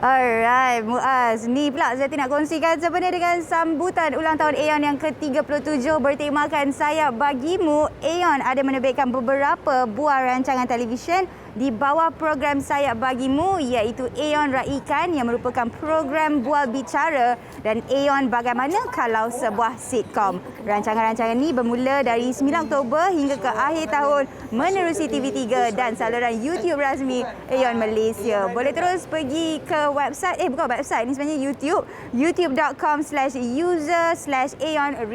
Alright, Muaz. Ni pula Zeti nak kongsikan sebenarnya dengan sambutan ulang tahun Aeon yang ke-37 bertemakan Sayap Bagimu. Aeon ada menerbitkan beberapa buah rancangan televisyen di bawah program Sayap Bagimu, iaitu Aeon Raikan yang merupakan program bual bicara, dan Aeon Bagaimana Kalau Sebuah Sitcom. Rancangan-rancangan ini bermula dari 9 Oktober hingga ke akhir tahun menerusi TV3 dan saluran YouTube rasmi Aeon Malaysia. Boleh terus pergi ke website, bukan website, ini sebenarnya YouTube, youtube.com/user/Aeon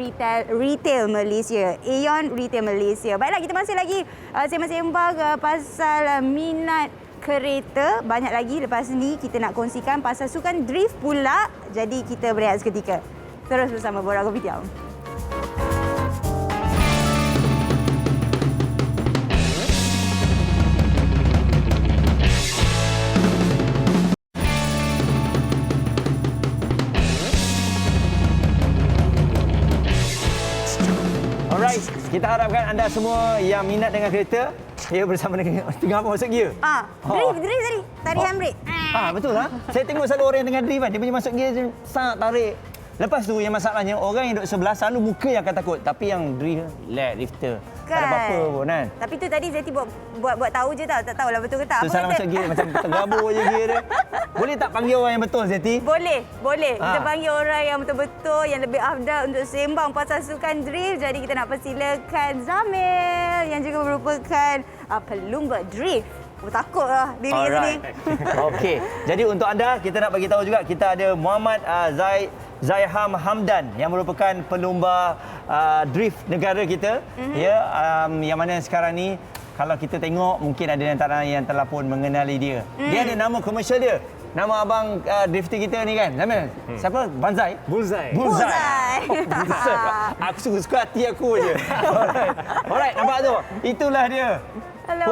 Retail Malaysia. Aeon Retail Malaysia. Baiklah, kita masih lagi sembang pasal minat kereta. Banyak lagi lepas ni kita nak kongsikan pasal sukan drift pula. Jadi kita berehat seketika. Terus bersama Borak Kopitiam. Alright, kita harapkan anda semua yang minat dengan kereta, ya bersama dengan tengah apa masuk gear. Drift tadi. Tarik handbrake. Betul lah. Saya tengok selalu orang yang tengah drift kan, dia punya masuk gear, dia tarik. Lepas tu yang masalahnya, orang yang duduk sebelah selalu muka yang akan takut. Tapi yang drifter, tak ada apa-apa pun kan. Tapi tu tadi Zeti buat tahu je tau. Tak tahulah betul ke tak. Tu salah masuk gear, macam tergabur je gear dia. Boleh tak panggil orang yang betul, Zeti? Boleh. Kita panggil orang yang betul-betul, yang lebih afdal untuk sembang pasal sukan drift. Jadi kita nak persilakan Zamil yang juga merupakan pelumba drift. Takutlah diri sini. Okey. Jadi untuk anda, kita nak bagi tahu juga kita ada Muhammad Zaiham Hamdan yang merupakan pelumba drift negara kita. Yang mana sekarang ni kalau kita tengok mungkin ada antara yang telah pun mengenali dia. Dia ada nama komersial dia. Nama abang drifter kita ni kan, Zamil. Siapa? Banzai? Bullseye. Aku suka hati aku je. Alright, nampak tu? Itulah dia. Hello.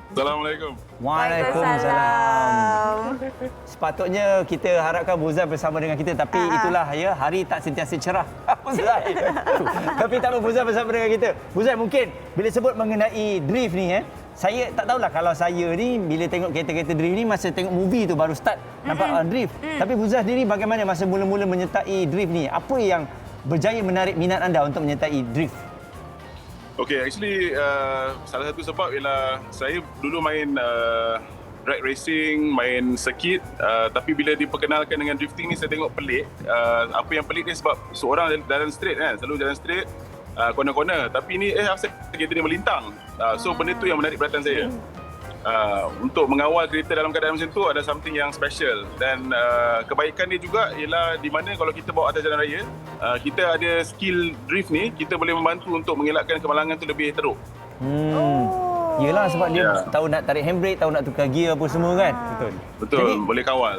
Assalamualaikum. Waalaikumsalam. Sepatutnya kita harapkan Buzai bersama dengan kita, tapi itulah ya, hari tak sentiasa cerah. Buzai. Tapi tak apa, Buzai bersama dengan kita. Buzai, mungkin bila sebut mengenai drift ni saya tak tahulah kalau saya ni bila tengok kereta-kereta drift ni masa tengok movie tu baru start nampak drift. Tapi Buzai sendiri bagaimana masa mula-mula menyertai drift ni? Apa yang berjaya menarik minat anda untuk menyertai drift? Okay, actually salah satu sebab ialah saya dulu main drag racing, main circuit, tapi bila diperkenalkan dengan drifting ni saya tengok pelik. Apa yang pelik ni sebab seorang jalan straight kan, selalu jalan straight, corner-corner. Tapi ni asal kereta ni melintang. So benda tu yang menarik perhatian saya. Untuk mengawal kereta dalam keadaan macam tu ada something yang special, dan kebaikan dia juga ialah di mana kalau kita bawa atas jalan raya, kita ada skill drift ni, kita boleh membantu untuk mengelakkan kemalangan tu lebih teruk. Yelah, sebab dia tahu nak tarik handbrake, tahu nak tukar gear apa semua kan. Betul. Jadi,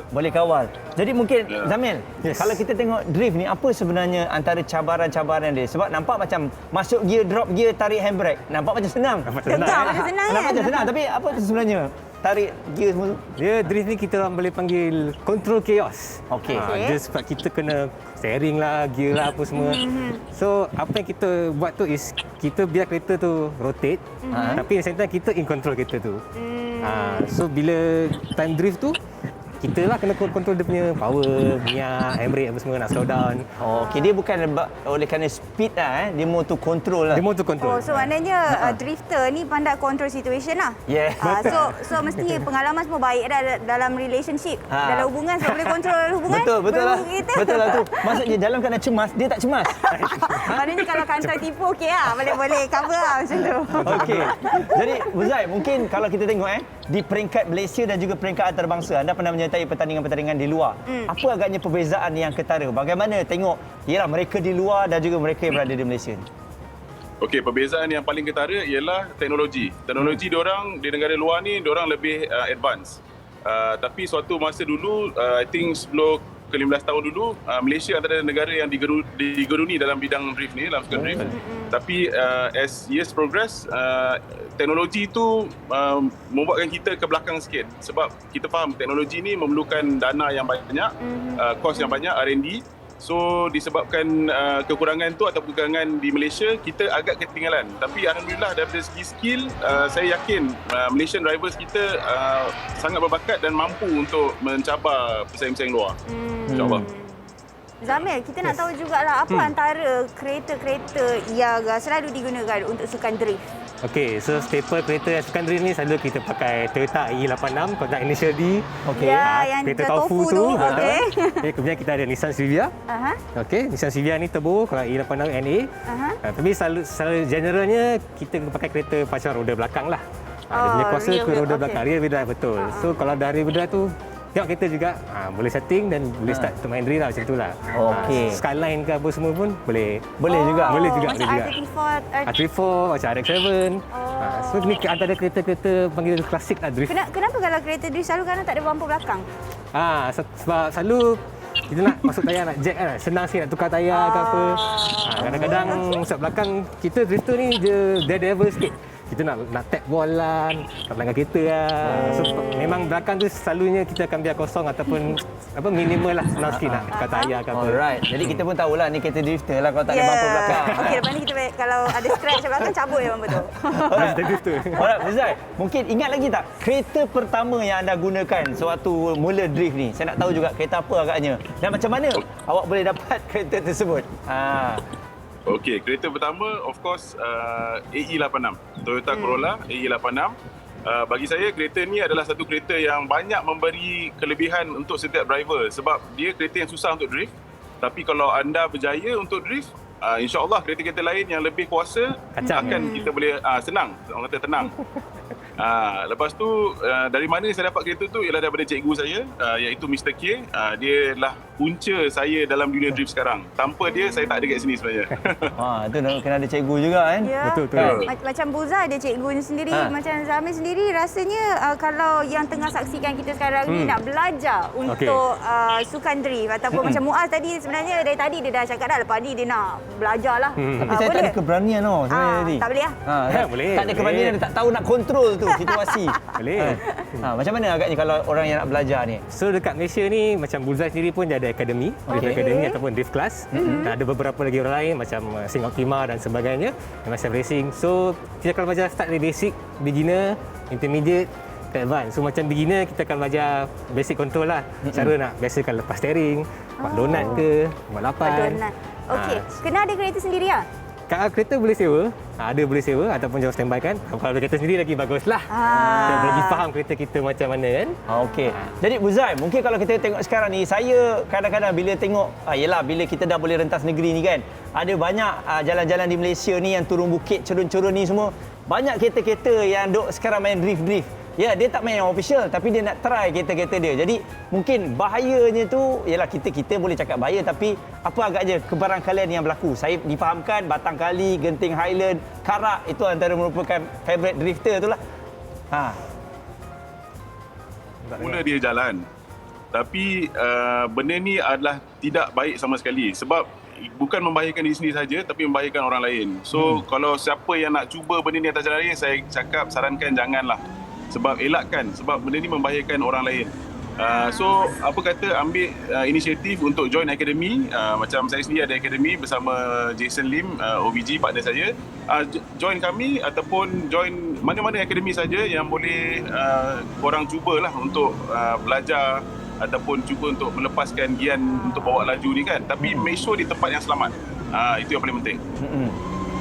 boleh kawal. Jadi mungkin Zamil, kalau kita tengok drift ni, apa sebenarnya antara cabaran-cabaran dia? Sebab nampak macam masuk gear, drop gear, tarik handbrake, nampak macam senang. Nampak macam senang, tapi apa tu sebenarnya? Tarik gear semua tu? Dia drift ni kita orang boleh panggil control chaos. Okey. Dia sebab kita kena steering lah, gear lah apa semua. So apa yang kita buat tu is kita biar kereta tu rotate, tapi at the same time kita in control kereta tu. So bila time drift tu kita lah kena control dia punya power, minyak, handbrake apa semua, nak slow down. Okey, dia bukan oleh kerana speed lah dia mau to control lah. Dia mau to control. So maknanya drifter ni pandai control situation lah. Yeah. So mesti pengalaman semua baik dah dalam relationship, dalam hubungan sebab boleh control hubungan. Betul lah. Betul lah tu. Maksudnya dalam keadaan cemas, dia tak cemas. Maknanya kalau kantor tipu okey lah, boleh cover lah macam tu. Okey. Jadi Buzai, mungkin kalau kita tengok di peringkat Malaysia dan juga peringkat antarabangsa, anda pernah menyertai pertandingan-pertandingan di luar. Apa agaknya perbezaan yang ketara? Bagaimana tengok mereka di luar dan juga mereka yang berada di Malaysia ni? Okey, perbezaan yang paling ketara ialah teknologi. Teknologi diorang di negara luar ni diorang lebih advance. Tapi suatu masa dulu, I think 10 ke 15 tahun dulu, Malaysia antara negara yang digeruni dalam bidang drift ni, dalam sukan drift. Tapi as years progress, teknologi itu membuatkan kita ke belakang sikit. Sebab kita faham teknologi ni memerlukan dana yang banyak, kos yang banyak, R&D. So disebabkan kekurangan tu atau kekurangan di Malaysia, kita agak ketinggalan. Tapi alhamdulillah dari segi skill, saya yakin Malaysian drivers kita sangat berbakat dan mampu untuk mencabar pesaing-pesaing luar. InsyaAllah. Zamil, kita nak tahu jugalah apa antara kereta-kereta yang selalu digunakan untuk sukan drift. Okey, so staple kereta sukan drift ni selalu kita pakai Toyota i86, kotak initial D. Okey. Yang kereta Tofu tu. Okey. Kemudian kita ada Nissan Silvia. Okey, Nissan Silvia ni turbo, kalau i86 NA. Tapi selalu generalnya kita pakai kereta pasang roda belakang lah. Dia punya kuasa ke roda belakang, rear wheel drive, betul. So kalau dah rear wheel drive tu, tengok kereta juga boleh setting dan boleh start untuk main drill lah, macam itulah. Okey. Skyline ke apa semua pun boleh. Boleh juga. Boleh juga. Macam R34, macam RX-7. So ni antara kereta-kereta panggil klasik lah drift. Kenapa kalau kereta drift selalu kadang tak ada bumper belakang? Sebab selalu kita nak masuk tayar, nak jack kan, senang sikit nak tukar tayar ke apa. Kadang-kadang usap belakang, kita drifter ni dia daredevil sikit. Kita nak tap wall lah, nak langgar kereta lah. So memang belakang tu selalunya kita akan biar kosong ataupun minimal lah, senang sikit nak tukar tayar ke apa. Alright. Jadi kita pun tahulah ni kereta drifter lah kalau tak ada bumper belakang. Okey, lepas ni kita kalau ada scratch belakang cabut je bumper tu. Alright, Zai. Mungkin ingat lagi tak kereta pertama yang anda gunakan sewaktu mula drift ni? Saya nak tahu juga kereta apa agaknya dan macam mana awak boleh dapat kereta tersebut. Okey, kereta pertama of course AE86, Toyota Corolla AE86. Bagi saya kereta ni adalah satu kereta yang banyak memberi kelebihan untuk setiap driver sebab dia kereta yang susah untuk drift. Tapi kalau anda berjaya untuk drift, insya-Allah kereta-kereta lain yang lebih kuasa akan kita boleh senang, orang kata tenang. Lepas tu dari mana saya dapat kereta tu ialah daripada cikgu saya iaitu Mr. K. Dia lah punca saya dalam dunia drift sekarang. Tanpa dia saya tak ada kat sini sebenarnya. Itu kena ada cikgu juga kan. Ya. Betul. Macam Buza ada cikgunya sendiri, macam Zamir sendiri rasanya kalau yang tengah saksikan kita sekarang ni nak belajar untuk sukan drift ataupun macam Muaz tadi sebenarnya dari tadi dia dah cakap dah lepas ni dia nak belajarlah. Tapi saya tak ada keberanian sebenarnya tadi. Tak boleh boleh. Tak ada keberanian, dia tak tahu nak kontrol tu situasi. Boleh. Macam mana agaknya kalau orang yang nak belajar ni? So dekat Malaysia ni macam Bullseye sendiri pun dia ada akademi, akademi ataupun drift class. Dan ada beberapa lagi orang lain macam Sing Optima dan sebagainya, macam racing. So kita akan belajar start dari basic, beginner, intermediate, ke advance. So macam beginner kita akan belajar basic control lah. Cara nak biasakan lepas steering, buat donut ke, buat lapan. Okey, kena ada kereta sendiri lah? Kereta boleh sewa, ada boleh sewa ataupun jauh standby kan. Kalau kereta sendiri lagi baguslah. Kita lagi faham kereta kita macam mana kan. Okey. Jadi Buzai, mungkin kalau kita tengok sekarang ni, saya kadang-kadang bila tengok, yelah bila kita dah boleh rentas negeri ni kan, ada banyak jalan-jalan di Malaysia ni yang turun bukit, curun-curun ni semua, banyak kereta-kereta yang duk sekarang main drift-drift. Ya, dia tak main yang official tapi dia nak try kereta-kereta dia. Jadi mungkin bahayanya tu ialah kita boleh cakap bahaya tapi apa agaknya kebarangkalian yang berlaku. Saya difahamkan Batang Kali, Genting Highland, Karak itu antara merupakan favorite drifter itulah. Mula dia jalan. Tapi benda ni adalah tidak baik sama sekali sebab bukan membahayakan diri sendiri saja tapi membahayakan orang lain. So kalau siapa yang nak cuba benda ni atas jalan raya, saya cakap sarankan janganlah. Sebab elakkan, sebab benda ni membahayakan orang lain. So apa kata ambil inisiatif untuk join akademi. Macam saya sendiri ada akademi bersama Jason Lim, OVG partner saya. Join kami ataupun join mana-mana akademi saja yang boleh korang cubalah untuk belajar ataupun cuba untuk melepaskan gian untuk bawa laju ni kan. Tapi make sure di tempat yang selamat. Itu yang paling penting.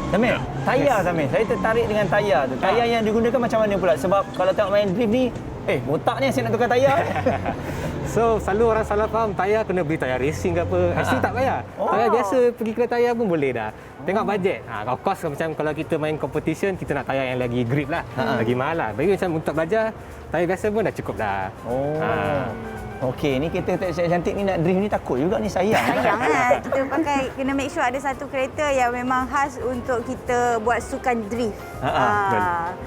Samir, tayar Samir. Saya tertarik dengan tayar tu. Tayar yang digunakan macam mana pula? Sebab kalau tengok main drift ni, botak ni asyik nak tukar tayar. So, selalu orang salah faham tayar kena beli tayar racing ke apa. Actually tak payah. Tayar biasa pergi kedai tayar pun boleh dah. Tengok bajet. Of course macam kalau kita main competition, kita nak tayar yang lagi grip lah. Lagi mahal lah. Bagi macam untuk belajar, tayar biasa pun dah cukup dah. Okey, ni kereta cantik ni nak drift ni takut juga ni, sayang. Sayang kan. Kita pakai, kena make sure ada satu kereta yang memang khas untuk kita buat sukan drift.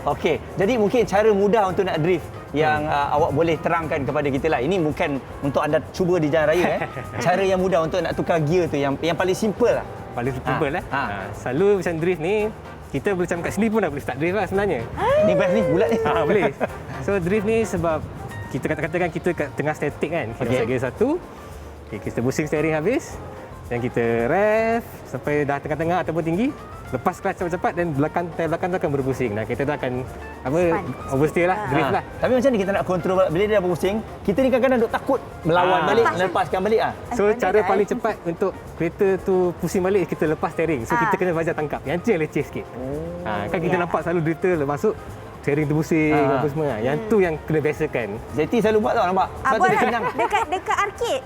Okey, jadi mungkin cara mudah untuk nak drift yang awak boleh terangkan kepada kita lah. Ini bukan untuk anda cuba di jalan raya. Cara yang mudah untuk nak tukar gear tu, yang paling simple lah. Paling simple lah. Selalu macam drift ni, kita boleh macam kat sini pun dah boleh start drift lah sebenarnya. Ni best ni, bulat ni. Boleh. So drift ni sebab kita katakan kita kat tengah static kan. Kita masuk gear 1. Kita pusing steering habis. Dan kita rev sampai dah tengah-tengah ataupun tinggi. Lepas clutch cepat-cepat dan tayar belakang tu akan berpusing. Dan kita tu akan oversteer lah, drift lah. Tapi macam ni kita nak kontrol bila dia dah berpusing, kita ni kadang-kadang duk takut melawan balik, melepaskan balik. So cara paling cepat untuk kereta tu pusing balik, kita lepas steering. So kita kena belajar tangkap. Yang tu yang leceh sikit. Kan kita nampak selalu drifter masuk steering tu pusing apa semua. Yang tu yang kena biasakan. Zeti selalu buat tau, nampak. Buat dekat arcade.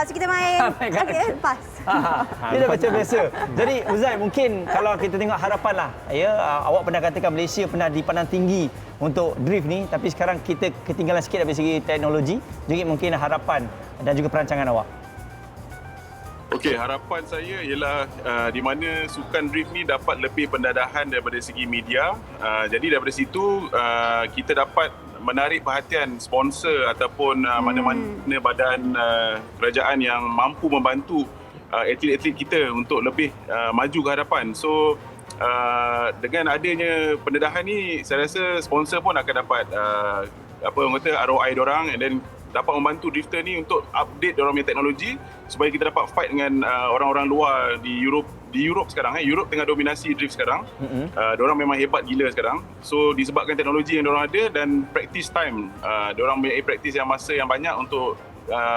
So kita main arcade lepas. Dia dah macam biasa. Jadi Uzai, mungkin kalau kita tengok harapan lah, awak pernah katakan Malaysia pernah dipandang tinggi untuk drift ni, tapi sekarang kita ketinggalan sikit dari segi teknologi. Jadi mungkin harapan dan juga perancangan awak. Okey, harapan saya ialah di mana sukan drift ni dapat lebih pendadahan daripada segi media. Jadi daripada situ kita dapat menarik perhatian sponsor ataupun mana-mana badan kerajaan yang mampu membantu atlet-atlet kita untuk lebih maju ke hadapan. So dengan adanya pendedahan ni, saya rasa sponsor pun akan dapat ROI diorang, and then dapat membantu drifter ni untuk update diorang punya teknologi supaya kita dapat fight dengan orang-orang luar di Europe sekarang. Europe tengah dominasi drift sekarang. Diorang memang hebat gila sekarang. So disebabkan teknologi yang diorang ada dan practice time, diorang punya practice yang masa yang banyak untuk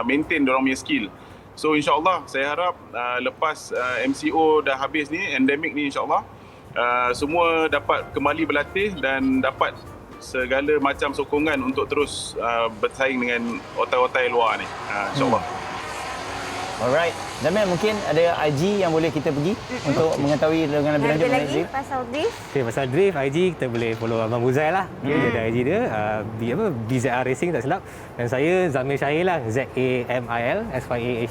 maintain diorang punya skill. So insyaAllah saya harap lepas MCO dah habis ni, endemik ni insyaAllah, semua dapat kembali berlatih dan dapat segala macam sokongan untuk terus bersaing dengan otai-otai luar ni, insyaAllah. Alright. Zamir, mungkin ada IG yang boleh kita pergi untuk mengetahui dengan lebih lanjut mengenai drift? Pasal drift? Okay, pasal drift, IG kita boleh follow Abang Buzai lah. Dia ada IG dia, BZR Racing tak silap. Dan saya Zamir Syahir lah, ZAMIL SYAHER.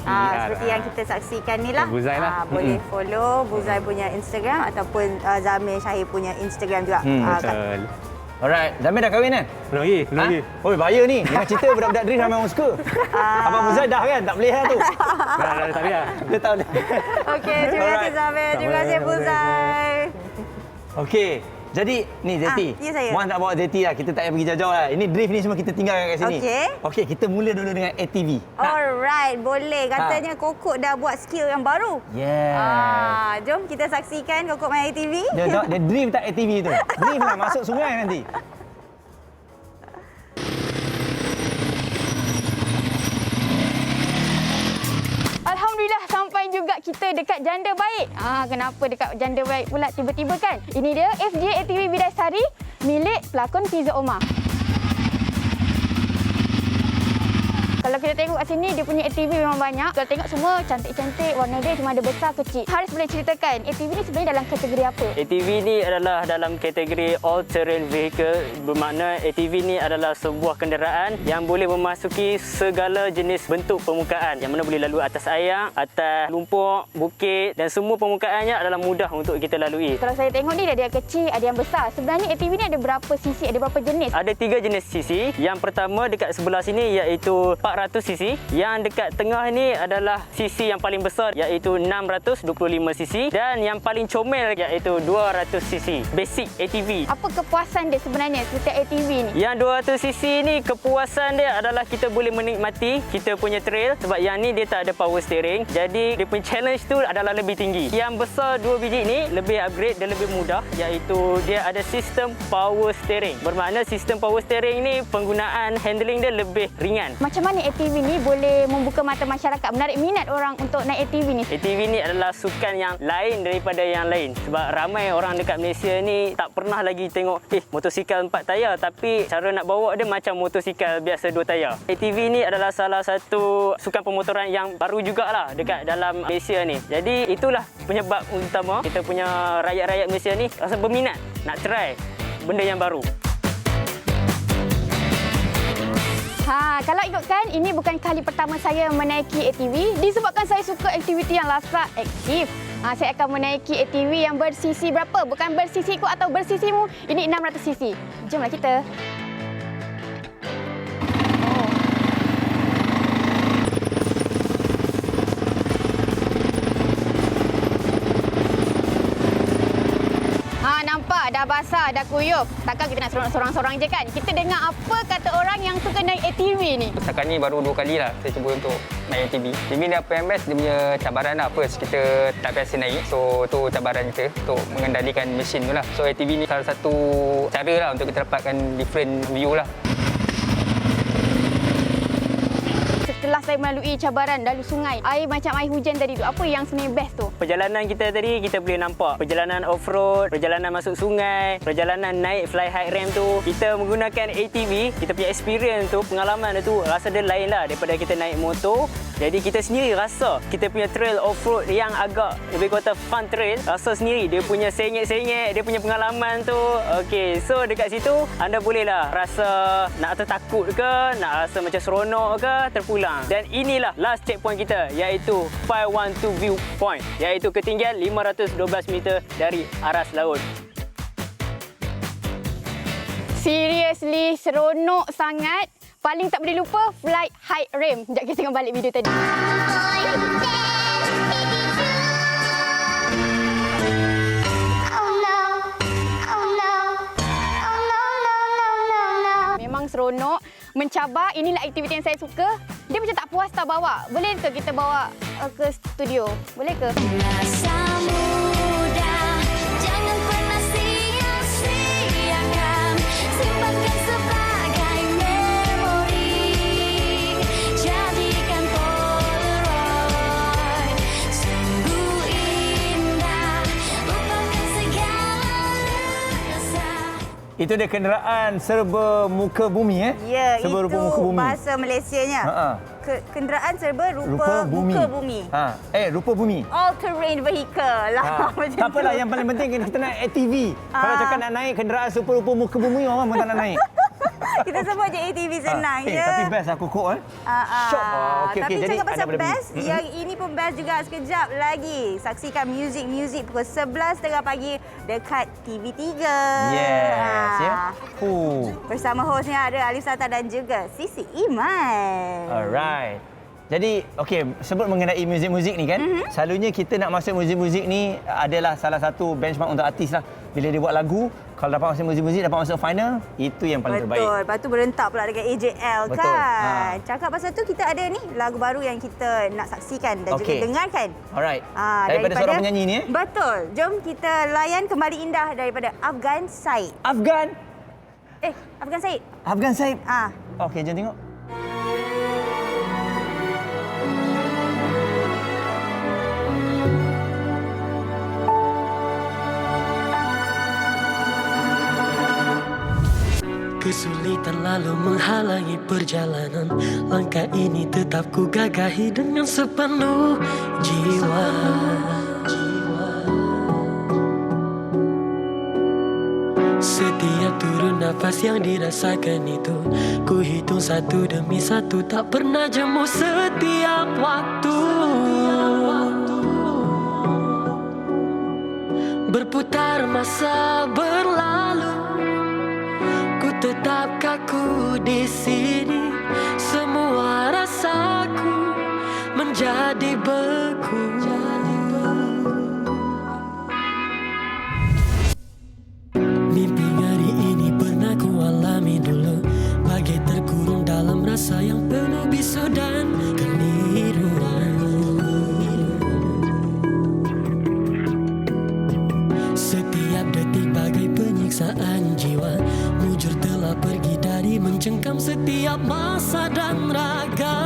Seperti yang kita saksikan ni lah. Buzai lah. Boleh follow Buzai punya Instagram ataupun Zamir Syahir punya Instagram juga. Betul. Alright, Zamir dah kahwin kan? Belum lagi. Oh, bahaya ni. Dengan cerita budak-budak drift ramai orang suka. Abang Buzai dah kan? Tak boleh lah tu. Tak boleh lah. Dia tahu dah. Okey, terima kasih Zamir. Terima kasih Buzai. Okey. Jadi, ni Zeti. Ya, saya. Muan tak bawa Zeti lah. Kita tak payah pergi jauh-jauh lah. Ini drift ni semua kita tinggalkan kat sini. Okey, kita mula dulu dengan ATV. Alright, boleh. Katanya Kokok dah buat skill yang baru. Yeah. Jom kita saksikan Kokok main ATV. Dia drift tak ATV tu. Drift lah, masuk sungai nanti. Alhamdulillah, sampai juga kita dekat Janda Baik. Kenapa dekat Janda Baik pula tiba-tiba kan? Ini dia FJ ATV Bidasari milik pelakon Fiza Omar. Kalau kita tengok kat sini, dia punya ATV memang banyak. Kalau tengok semua cantik-cantik, warna dia cuma ada besar, kecil. Haris boleh ceritakan, ATV ni sebenarnya dalam kategori apa? ATV ni adalah dalam kategori all-terrain vehicle. Bermakna ATV ni adalah sebuah kenderaan yang boleh memasuki segala jenis bentuk permukaan. Yang mana boleh lalu atas air, atas lumpur, bukit dan semua permukaannya adalah mudah untuk kita lalui. Kalau saya tengok ni, ada yang kecil, ada yang besar. Sebenarnya ATV ni ada berapa cc, ada berapa jenis? Ada 3 jenis cc. Yang pertama dekat sebelah sini iaitu 400 cc. Yang dekat tengah ni adalah cc yang paling besar iaitu 625 cc dan yang paling comel iaitu 200 cc. Basic ATV. Apa kepuasan dia sebenarnya setiap ATV ni? Yang 200 cc ni kepuasan dia adalah kita boleh menikmati kita punya trail sebab yang ni dia tak ada power steering. Jadi dia punya challenge tu adalah lebih tinggi. Yang besar 2 biji ni lebih upgrade dan lebih mudah iaitu dia ada sistem power steering. Bermakna sistem power steering ni penggunaan handling dia lebih ringan. Macam mana ATV ni boleh membuka mata masyarakat, menarik minat orang untuk naik ATV ni? ATV ni adalah sukan yang lain daripada yang lain. Sebab ramai orang dekat Malaysia ni tak pernah lagi tengok motosikal 4 tayar, tapi cara nak bawa dia macam motosikal biasa 2 tayar. ATV ni adalah salah satu sukan pemotoran yang baru jugalah dekat dalam Malaysia ni. Jadi itulah penyebab utama kita punya rakyat-rakyat Malaysia ni rasa berminat nak try benda yang baru. Kalau ikutkan, ini bukan kali pertama saya menaiki ATV. Disebabkan saya suka aktiviti yang lasak, aktif. Saya akan menaiki ATV yang ber-cc berapa? Bukan ber-cc ku atau ber-cc-mu. Ini 600 cc. Jomlah kita. Nampak dah basah, dah kuyup. Takkan kita nak seronok sorang-sorang je kan? Kita dengar apa kata orang yang suka naik ATV ni. Setakat ni baru 2 kali lah saya cuba untuk naik ATV. Jadi dia PMS, dia punya cabaran lah. First, kita tak biasa naik. So, tu cabaran kita untuk mengendalikan mesin tu lah. So, ATV ni salah satu cara lah untuk kita dapatkan different view lah. Setelah saya melalui cabaran lalu sungai, air macam air hujan tadi tu, apa yang sebenarnya best tu? Perjalanan kita tadi kita boleh nampak perjalanan off-road, perjalanan masuk sungai, perjalanan naik fly high ramp tu. Kita menggunakan ATV, kita punya experience tu, pengalaman tu rasa dia lain lah daripada kita naik motor. Jadi kita sendiri rasa kita punya trail off-road yang agak lebih kata fun trail, rasa sendiri dia punya sengit-sengit, dia punya pengalaman tu. Okey, so dekat situ anda bolehlah rasa nak tertakut ke, nak rasa macam seronok ke, terpulang. Dan inilah last checkpoint kita iaitu 512 View Point, iaitu ketinggian 512 meter dari aras laut. Seriously, seronok sangat. Paling tak boleh lupa, Fly High Rim. Sekejap kita tengok balik video tadi. Memang seronok, mencabar. Inilah aktiviti yang saya suka. Dia macam tak puas tak bawa. Boleh ke kita bawa ke studio? Boleh ke? Rasa mudah, jangan pernah sia-siakan. Simpankan sebagai memori. Jadikan Polaroid. Sungguh indah, lupakan segala rasa. Itu dia kenderaan serba muka bumi Ya, serba itu rupa muka bumi. bahasa Malaysianya. Kenderaan serba rupa muka bumi. Rupa bumi. All terrain vehicle lah. Macam Tak apalah, yang paling penting kita nak ATV. Kalau cakap nak naik kenderaan serba rupa muka bumi, orang pun tak nak naik. Kita sebut je ATV senang je. Tapi best aku kok Syok. Tapi Jadi cakap pasal ada best, yang ini pun best juga. Sekejap lagi saksikan muzik pukul 11.30 pagi dekat TV3. Yes. Bersama hostnya ada Alif Sata dan juga Sisi Iman. Alright. Jadi, sebut mengenai muzik-muzik ni kan, selalunya kita nak masuk muzik-muzik ni adalah salah satu benchmark untuk artis lah. Bila dia buat lagu, kalau dapat masuk muzik-muzik, dapat masuk final, itu yang paling terbaik. Betul. Lepas tu berentak pula dengan AJL kan. Cakap pasal tu, kita ada ni lagu baru yang kita nak saksikan dan juga dengarkan. Alright. Daripada seorang penyanyi ni Betul. Jom kita layan Kembali Indah daripada Afgan Said. Afgan Said. Afgan Said. Okey, jom tengok. Kesulitan lalu menghalangi perjalanan. Langkah ini tetap ku gagahi dengan sepenuh jiwa. Setiap turun nafas yang dirasakan itu, ku hitung satu demi satu, tak pernah jemu setiap waktu. Berputar masa berlalu, tetap kaku di sini. Semua rasaku menjadi beku. Mimpi ngeri ini pernah ku alami dulu, bagai terkurung dalam rasa yang penuh bisu dan keliruan. Setiap detik bagai penyiksaan jiwa, mujur telah pergi dari mencengkam setiap masa dan raga.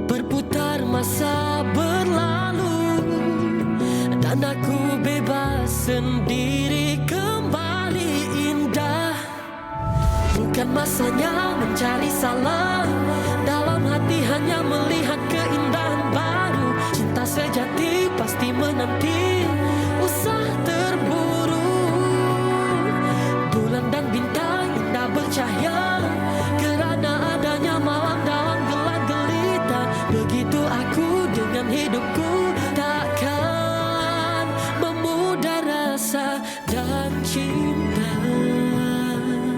Berputar masa berlalu, dan aku bebas sendiri kembali indah. Bukan masanya mencari salah, dalam hati hanya melihat keindahan baru. Cinta sejati pasti menanti, usah terburu. Bulan dan bintang indah bercahaya, kerana adanya malam dalam gelap gelita. Begitu aku dengan hidupku, takkan memudar rasa dan cinta.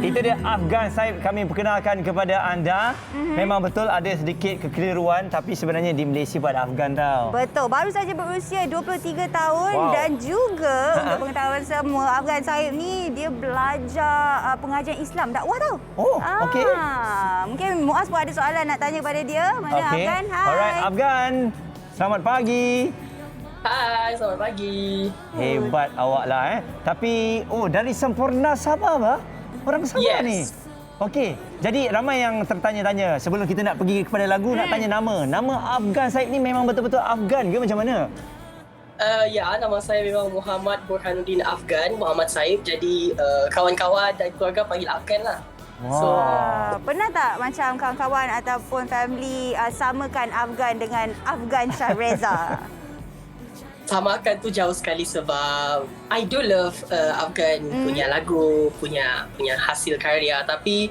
Itu dia Afgan Said, kami perkenalkan kepada anda. Memang betul ada sedikit kekeliruan, tapi sebenarnya di Malaysia pun ada Afgan tau. Betul, baru saja berusia 23 tahun. Dan juga untuk pengetahuan semua, Afgan Said ni dia belajar pengajian Islam, dakwah tau. Okey. Mungkin Muaz pun ada soalan nak tanya pada dia. Mana Afgan? Hai. Alright, Afgan. Selamat pagi. Hai, selamat pagi. Hebat awak lah Tapi, dari Sempurna Sabah bah? Orang Sabah ni. Okey, jadi ramai yang tertanya-tanya sebelum kita nak pergi kepada lagu, nak tanya nama. Nama Afgan Said ni memang betul-betul Afgan ke macam mana? Ya, nama saya memang Muhammad Burhanuddin Afgan, Muhammad Said. Jadi kawan-kawan dan keluarga panggil Afgan lah. So, pernah tak macam kawan-kawan ataupun family samakan Afgan dengan Afgan Shah Reza? Samakan tu jauh sekali sebab I do love Afgan punya lagu, punya hasil karya, tapi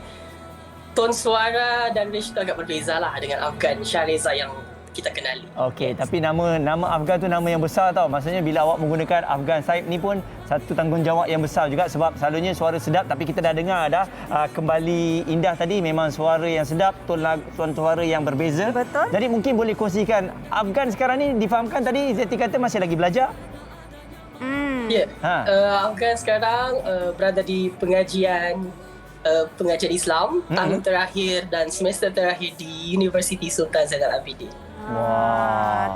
tone suara dan range tu agak berbeza lah dengan Afgan Shah Reza yang kita kenali. Okey, tapi nama Afgan tu nama yang besar tau. Maksudnya bila awak menggunakan Afgan Saib ni pun satu tanggungjawab yang besar juga sebab selalunya suara sedap, tapi kita dah dengar dah Kembali Indah tadi memang suara yang sedap, tuan suara yang berbeza. Betul. Jadi mungkin boleh kongsikan Afgan sekarang ni difahamkan tadi Zeti kata masih lagi belajar. Ya, Afgan sekarang berada di pengajian Islam tahun terakhir dan semester terakhir di Universiti Sultan Zainal Abidin.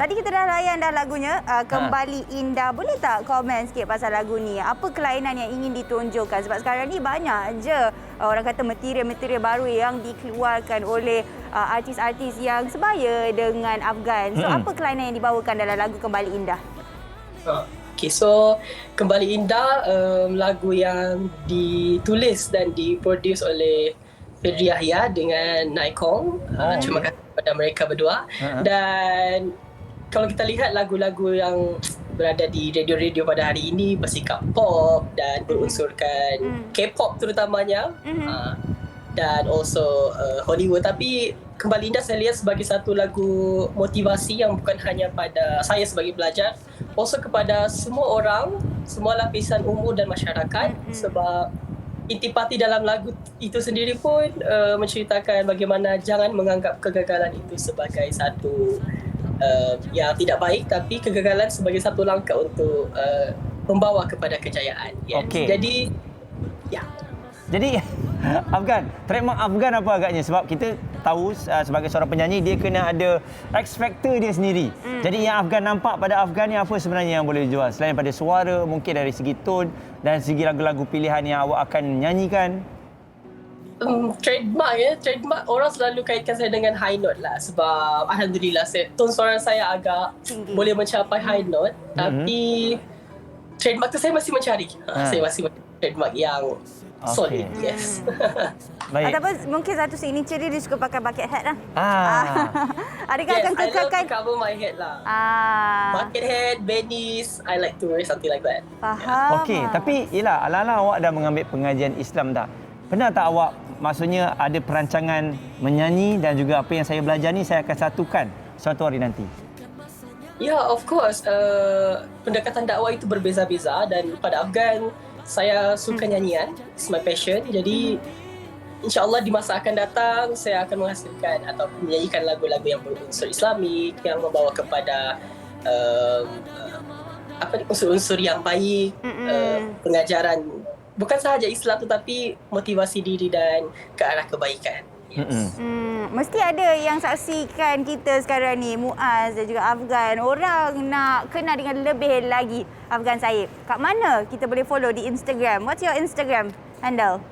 Tadi kita dah layan dah lagunya Kembali Indah. Boleh tak komen sikit pasal lagu ni? Apa kelainan yang ingin ditunjukkan? Sebab sekarang ni banyak je orang kata material-material baru yang dikeluarkan oleh artis-artis yang sebaya dengan Afgan. So apa kelainan yang dibawakan dalam lagu Kembali Indah? Okay, so Kembali Indah lagu yang ditulis dan diproduce oleh Fedri Yahya dengan Naikong. Terima kasih kepada mereka berdua. Dan kalau kita lihat lagu-lagu yang berada di radio-radio pada hari ini bersikap pop dan berunsurkan K-pop terutamanya, dan also Hollywood. Tapi Kembali Indah saya lihat sebagai satu lagu motivasi yang bukan hanya pada saya sebagai pelajar, also kepada semua orang, semua lapisan umur dan masyarakat, sebab intipati dalam lagu itu sendiri pun menceritakan bagaimana jangan menganggap kegagalan itu sebagai satu yang tidak baik, tapi kegagalan sebagai satu langkah untuk membawa kepada kejayaan. Yes. Okay. Jadi Afgan, trademark Afgan apa agaknya? Sebab kita tahu sebagai seorang penyanyi dia kena ada X factor dia sendiri. Jadi yang Afgan nampak pada Afgan ni apa sebenarnya yang boleh dijual? Selain daripada suara, mungkin dari segi tone dan segi lagu-lagu pilihan yang awak akan nyanyikan. Trademark orang selalu kaitkan saya dengan high note lah, sebab alhamdulillah tone suara saya agak boleh mencapai high note, tapi trademark tu saya masih mencari. Saya masih mencari trademark yang solid. Yes. Baik. Ataupun mungkin satu signature dia suka pakai bucket hat lah. Adakah akan kekalkan? I love to cover my head lah. Bucket hat, beanies, I like to wear something like that. Faham. Okey, tapi yelah, ala-ala awak dah mengambil pengajian Islam dah. Pernah tak awak maksudnya ada perancangan menyanyi dan juga apa yang saya belajar ni saya akan satukan suatu hari nanti? Ya, of course. Pendekatan dakwah itu berbeza-beza dan pada Afgan saya suka nyanyian, it's my passion. Jadi insya-Allah di masa akan datang saya akan menghasilkan atau menyanyikan lagu-lagu yang berunsur Islamik, yang membawa kepada unsur-unsur yang baik, pengajaran bukan sahaja Islam tetapi motivasi diri dan ke arah kebaikan. Yes. Mesti ada yang saksikan kita sekarang ni, Muaz dan juga Afgan. Orang nak kenal dengan lebih lagi Afgan Saib. Kat mana kita boleh follow di Instagram? What's your Instagram handle?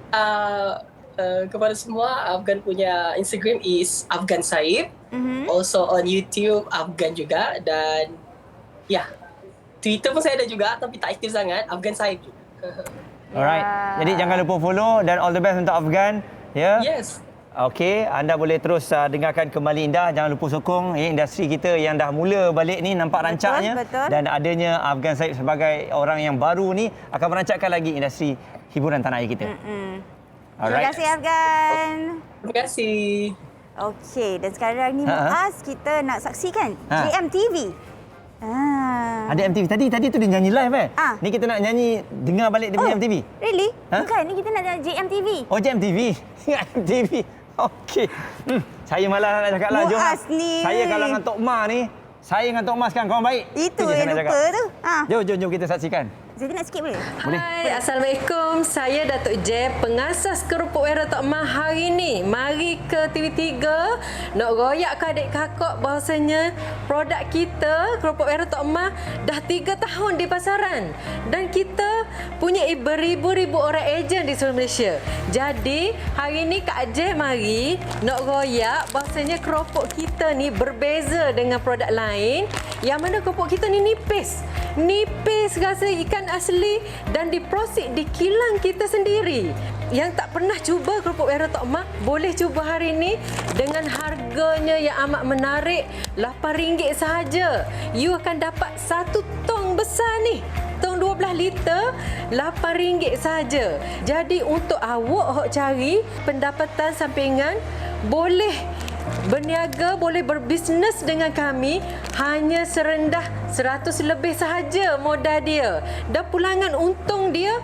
Kepada semua, Afgan punya Instagram is Afgan Saib. Also on YouTube Afgan juga, dan Twitter pun saya ada juga tapi tak aktif sangat, Afgan Saib juga. Alright. Jadi jangan lupa follow dan all the best untuk Afgan. Ya. Yes. Okey, anda boleh terus dengarkan Kembali Indah. Jangan lupa sokong industri kita yang dah mula balik ni, nampak rancaknya. Betul. Dan adanya Afgan Saib sebagai orang yang baru ni akan merancakkan lagi industri hiburan tanah air kita. Terima kasih Afgan. Terima kasih. Okey, dan sekarang ni Muaz kita nak saksikan JMTV. Ada MTV. Tadi tu dia nyanyi live Ni kita nak nyanyi, dengar balik dia punya MTV. Really? Bukan, ni kita nak JMTV. Oh, JMTV. MTV. Okey. Saya malah nak cakap lah. Muaz ni. Saya kalau dengan Tok Ma ni, saya dengan Tok Ma sekarang kawan baik. Itu yang lupa tu. Jom kita saksikan. Jadi nak sikit boleh? Hai, Assalamualaikum. Saya Datuk J, pengasas kerupuk Wera Tok Mah hari ni. Mari ke TV3 nak royak ke adik kakak bahawasanya produk kita, kerupuk Wera Tok Mah, dah 3 tahun di pasaran. Dan kita punya beribu-ribu orang ejen di seluruh Malaysia. Jadi, hari ni Kak J mari nak royak bahawasanya kerupuk kita ni berbeza dengan produk lain. Yang mana kerupuk kita ni nipis. Nipis rasa ikan asli dan diproses di kilang kita sendiri. Yang tak pernah cuba kerupuk Wera Tok Mah boleh cuba hari ini dengan harganya yang amat menarik, RM8 sahaja. You akan dapat 1 tong besar ni. Tong 12 liter RM8 sahaja. Jadi untuk awak hok cari pendapatan sampingan, boleh berniaga, boleh berbisnes dengan kami hanya serendah 100 lebih sahaja modal dia. Dan pulangan untung dia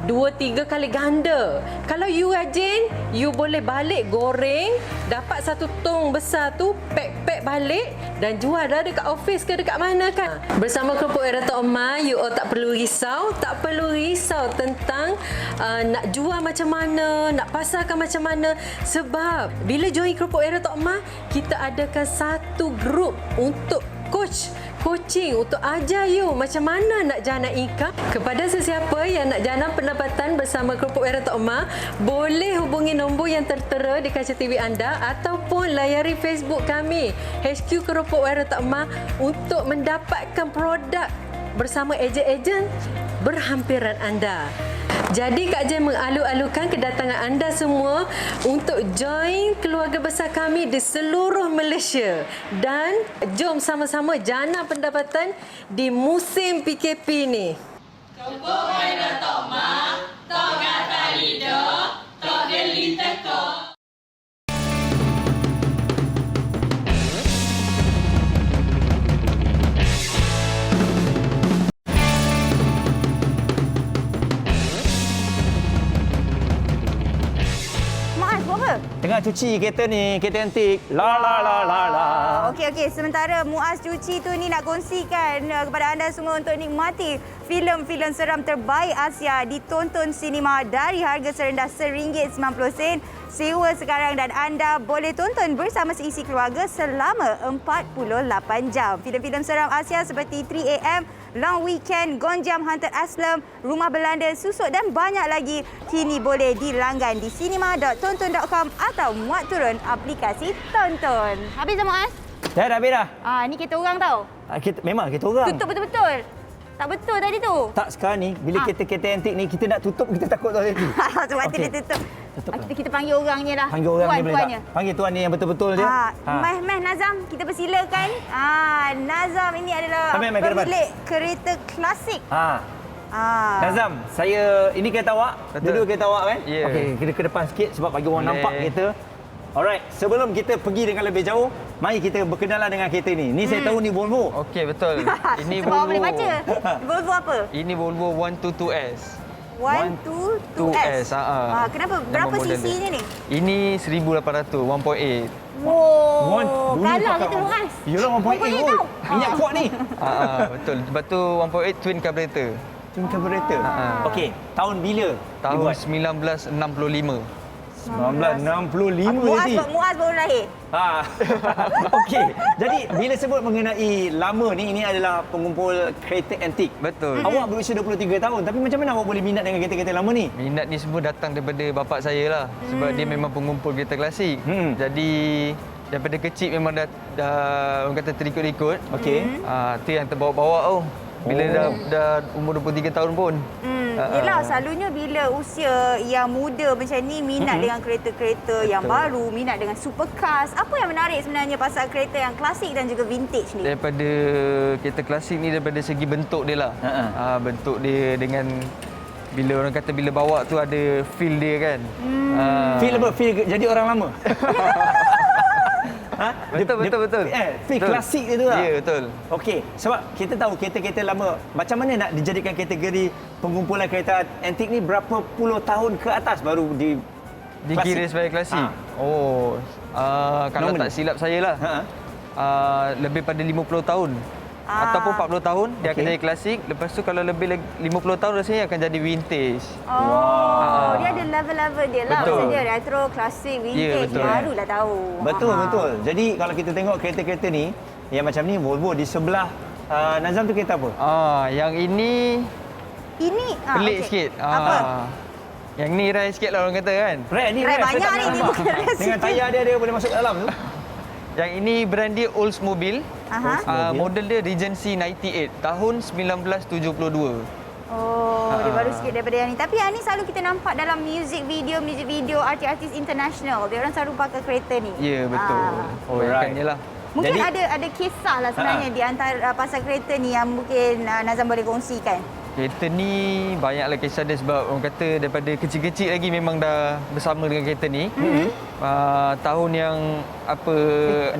2-3 kali ganda. Kalau you rajin, you boleh balik goreng, dapat satu tong besar tu, pack balik dan jual dah dekat office ke dekat mana kan. Bersama Kerupuk Era Tok Emah, you all tak perlu risau tentang nak jual macam mana, nak pasarkan macam mana. Sebab bila join Kerupuk Era Tok Emah, kita adakan satu grup untuk coaching untuk ajar you macam mana nak jana income. Kepada sesiapa yang nak jana pendapatan bersama Kerupuk Era Tok Emah, boleh hubungi nombor yang tertera di kaca TV anda ataupun layari Facebook kami HQ Kerupuk Era Tok Emah untuk mendapatkan produk bersama ejen-ejen berhampiran anda. Jadi Kak Jen mengalu-alukan kedatangan anda semua untuk join keluarga besar kami di seluruh Malaysia. Dan jom sama-sama jana pendapatan di musim PKP ni. Kerupuk Era Tok Emah, tok kata lidah, tok geli teko. Tengah cuci kereta ni, kereta antik. La la la la la. Okey. Sementara Muaz cuci tu ni nak kongsikan kepada anda semua untuk nikmati filem-filem seram terbaik Asia ditonton sinema dari harga serendah RM1.90. Sewa sekarang dan anda boleh tonton bersama seisi keluarga selama 48 jam. Filem-filem seram Asia seperti 3am, Long Weekend, Gonjam Hunter Aslam, Rumah Belanda, Susuk dan banyak lagi kini boleh dilanggan di cinema.tonton.com atau muat turun aplikasi Tonton. Habis dah Muaz? Dah habis dah. Ni kereta orang tau. Memang kereta orang. Tutup betul-betul. Tak betul tadi tu. Tak, sekarang ni bila kereta-kereta antik ni kita nak tutup, kita takut tau tadi. Sebab tu dia tutup. Kita panggil orangnya lah. Panggil orang dia boleh tak? Panggil tuan ni yang betul-betul je. Meh Nazam, kita persilakan. Nazam ini adalah pemilik kereta klasik. Nazam, ini kereta awak. Dulu kereta awak kan? Ya. Okey, kita ke depan sikit sebab bagi orang nampak kereta. Alright, sebelum kita pergi dengan lebih jauh, mari kita berkenalan dengan kereta ni. Ni saya tahu ni Volvo. Okey, betul. Ini Volvo. Sebab boleh baca. Volvo apa? Ini Volvo 122S. 122S. Kenapa? Berapa cc-nya ni? Ini 1800, 1.8. Wow. Kalah kita Muaz. Yalah 1.8 kot. Minyak kuat ni. Betul. Sebab tu 1.8 twin carburetor. Twin carburetor. Okey, tahun bila? Tahun 1965. 1965 tadi. Muaz baru lahir. Okey. Jadi bila sebut mengenai lama ni, ini adalah pengumpul kereta antik. Betul. Awak berusia 23 tahun, tapi macam mana awak boleh minat dengan kereta-kereta lama ni? Minat ni semua datang daripada bapa saya lah. Sebab dia memang pengumpul kereta klasik. Jadi daripada kecil memang dah orang kata terikut-ikut. Okey. Tu yang terbawa-bawa tu. Bila dah umur 23 tahun pun. Yelah, selalunya bila usia yang muda macam ni minat dengan kereta-kereta yang baru, minat dengan supercars. Apa yang menarik sebenarnya pasal kereta yang klasik dan juga vintage ni? Daripada kereta klasik ni daripada segi bentuk dia lah. Bentuk dia dengan bila orang kata bila bawa tu ada feel dia kan. Feel apa? Feel jadi orang lama? Betul. Feel klasik dia tu lah. Ya, betul. Okey, sebab kita tahu kereta-kereta lama, macam mana nak dijadikan kategori pengumpulan kereta antik ni berapa puluh tahun ke atas baru dikira sebagai klasik? Kalau tak silap saya lah, lebih pada 50 tahun. Ataupun 40 tahun dia akan jadi klasik. Lepas tu kalau lebih 50 tahun rasanya akan jadi vintage. Dia ada level-level dia lah. Maksudnya retro, klasik, vintage, barulah tahu. Betul. Jadi kalau kita tengok kereta-kereta ni yang macam ni, Volvo di sebelah Nazam tu kereta apa? Yang ini pelik sikit. Apa? Yang ni rare sikit lah orang kata kan. Rare banyak ni, bukan rare sikit. Dengan tayar dia boleh masuk dalam tu. Yang ini brand dia Oldsmobile. Model dia Regency 98 tahun 1972. Dia baru sikit daripada yang ni. Tapi yang ni selalu kita nampak dalam music video artis-artis international. Dia orang selalu pakai kereta ni. Ya, betul. Kan lah. Mungkin ada kisah lah sebenarnya di antara pasal kereta ni yang mungkin Nazam boleh kongsikan. Kereta ni banyaklah kisah dia sebab orang kata daripada kecil-kecil lagi memang dah bersama dengan kereta ni. Tahun yang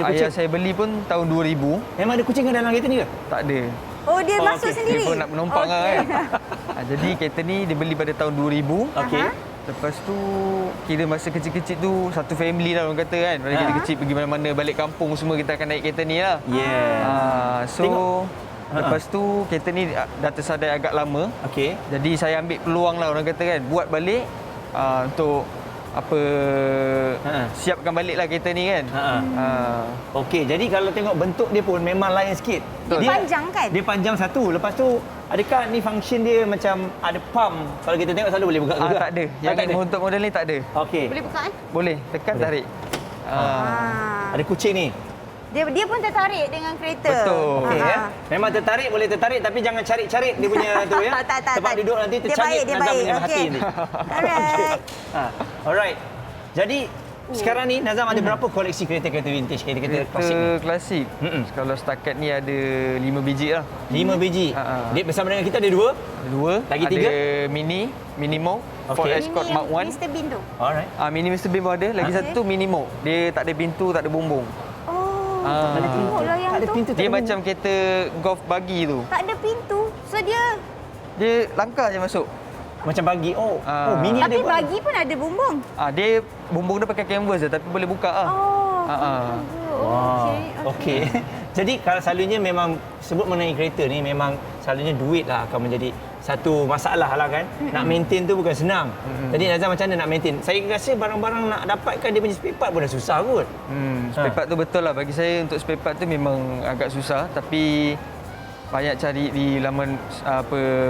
ayah saya beli pun tahun 2000. Memang ada kucing dalam kereta ni ke? Tak ada. Oh, dia masuk sendiri? Dia pun nak menumpang lah kan. Jadi kereta ni dia beli pada tahun 2000. Okey. Lepas tu kira masa kecil-kecil tu satu family lah orang kata kan. Masa kita kecil pergi mana-mana balik kampung semua kita akan naik kereta ni lah. Lepas tu kereta ni dah tersadai agak lama. Okey. Jadi saya ambil peluang lah orang kata kan buat balik untuk siapkan baliklah kereta ni kan. Okey, jadi kalau tengok bentuk dia pun memang lain sikit. Dia panjang kan? Dia panjang satu. Lepas tu adakah ni function dia macam ada pump? Kalau kita tengok selalu boleh buka juga. Tak ada. Yang tak ada. untuk model ni tak ada. Okey. Boleh buka kan? Boleh, tekan tarik. Ada kucing ni. Dia pun tertarik dengan kereta. Betul. Okey ya. Memang tertarik boleh tertarik tapi jangan carik-carik dia punya tu ya. Tak. Sebab duduk nanti tercangit Nazam punya hati nanti. Alright. Alright. Jadi sekarang ni Nazam ada berapa koleksi kereta-kereta vintage, kereta-kereta klasik ni? Klasik. Kalau setakat ni ada 5 biji lah. 5 biji. Dia bersama dengan kita ada 2. Lagi 3. Ada Minimo. Ford Escort Mark 1. Mr. Bean tu. Alright. Mini Mr. Bean pun ada. Lagi satu Minimo. Dia tak ada pintu, tak ada bumbung. Tak ada pintu lah yang tu. Dia macam kereta Golf buggy tu. Tak ada pintu. So dia langkah je masuk. Macam buggy. Mini tapi ada. Tapi buggy pun ada bumbung. Dia bumbung dia pakai canvas je tapi boleh buka lah. Okey. Jadi kalau selalunya memang sebut mengenai kereta ni memang selalunya duit lah akan menjadi satu masalah lah kan. Nak maintain tu bukan senang. Jadi Nazam macam mana nak maintain? Saya rasa barang-barang nak dapatkan dia punya spare part pun dah susah kot. Spare part tu betul lah. Bagi saya untuk spare part tu memang agak susah. Tapi banyak cari di laman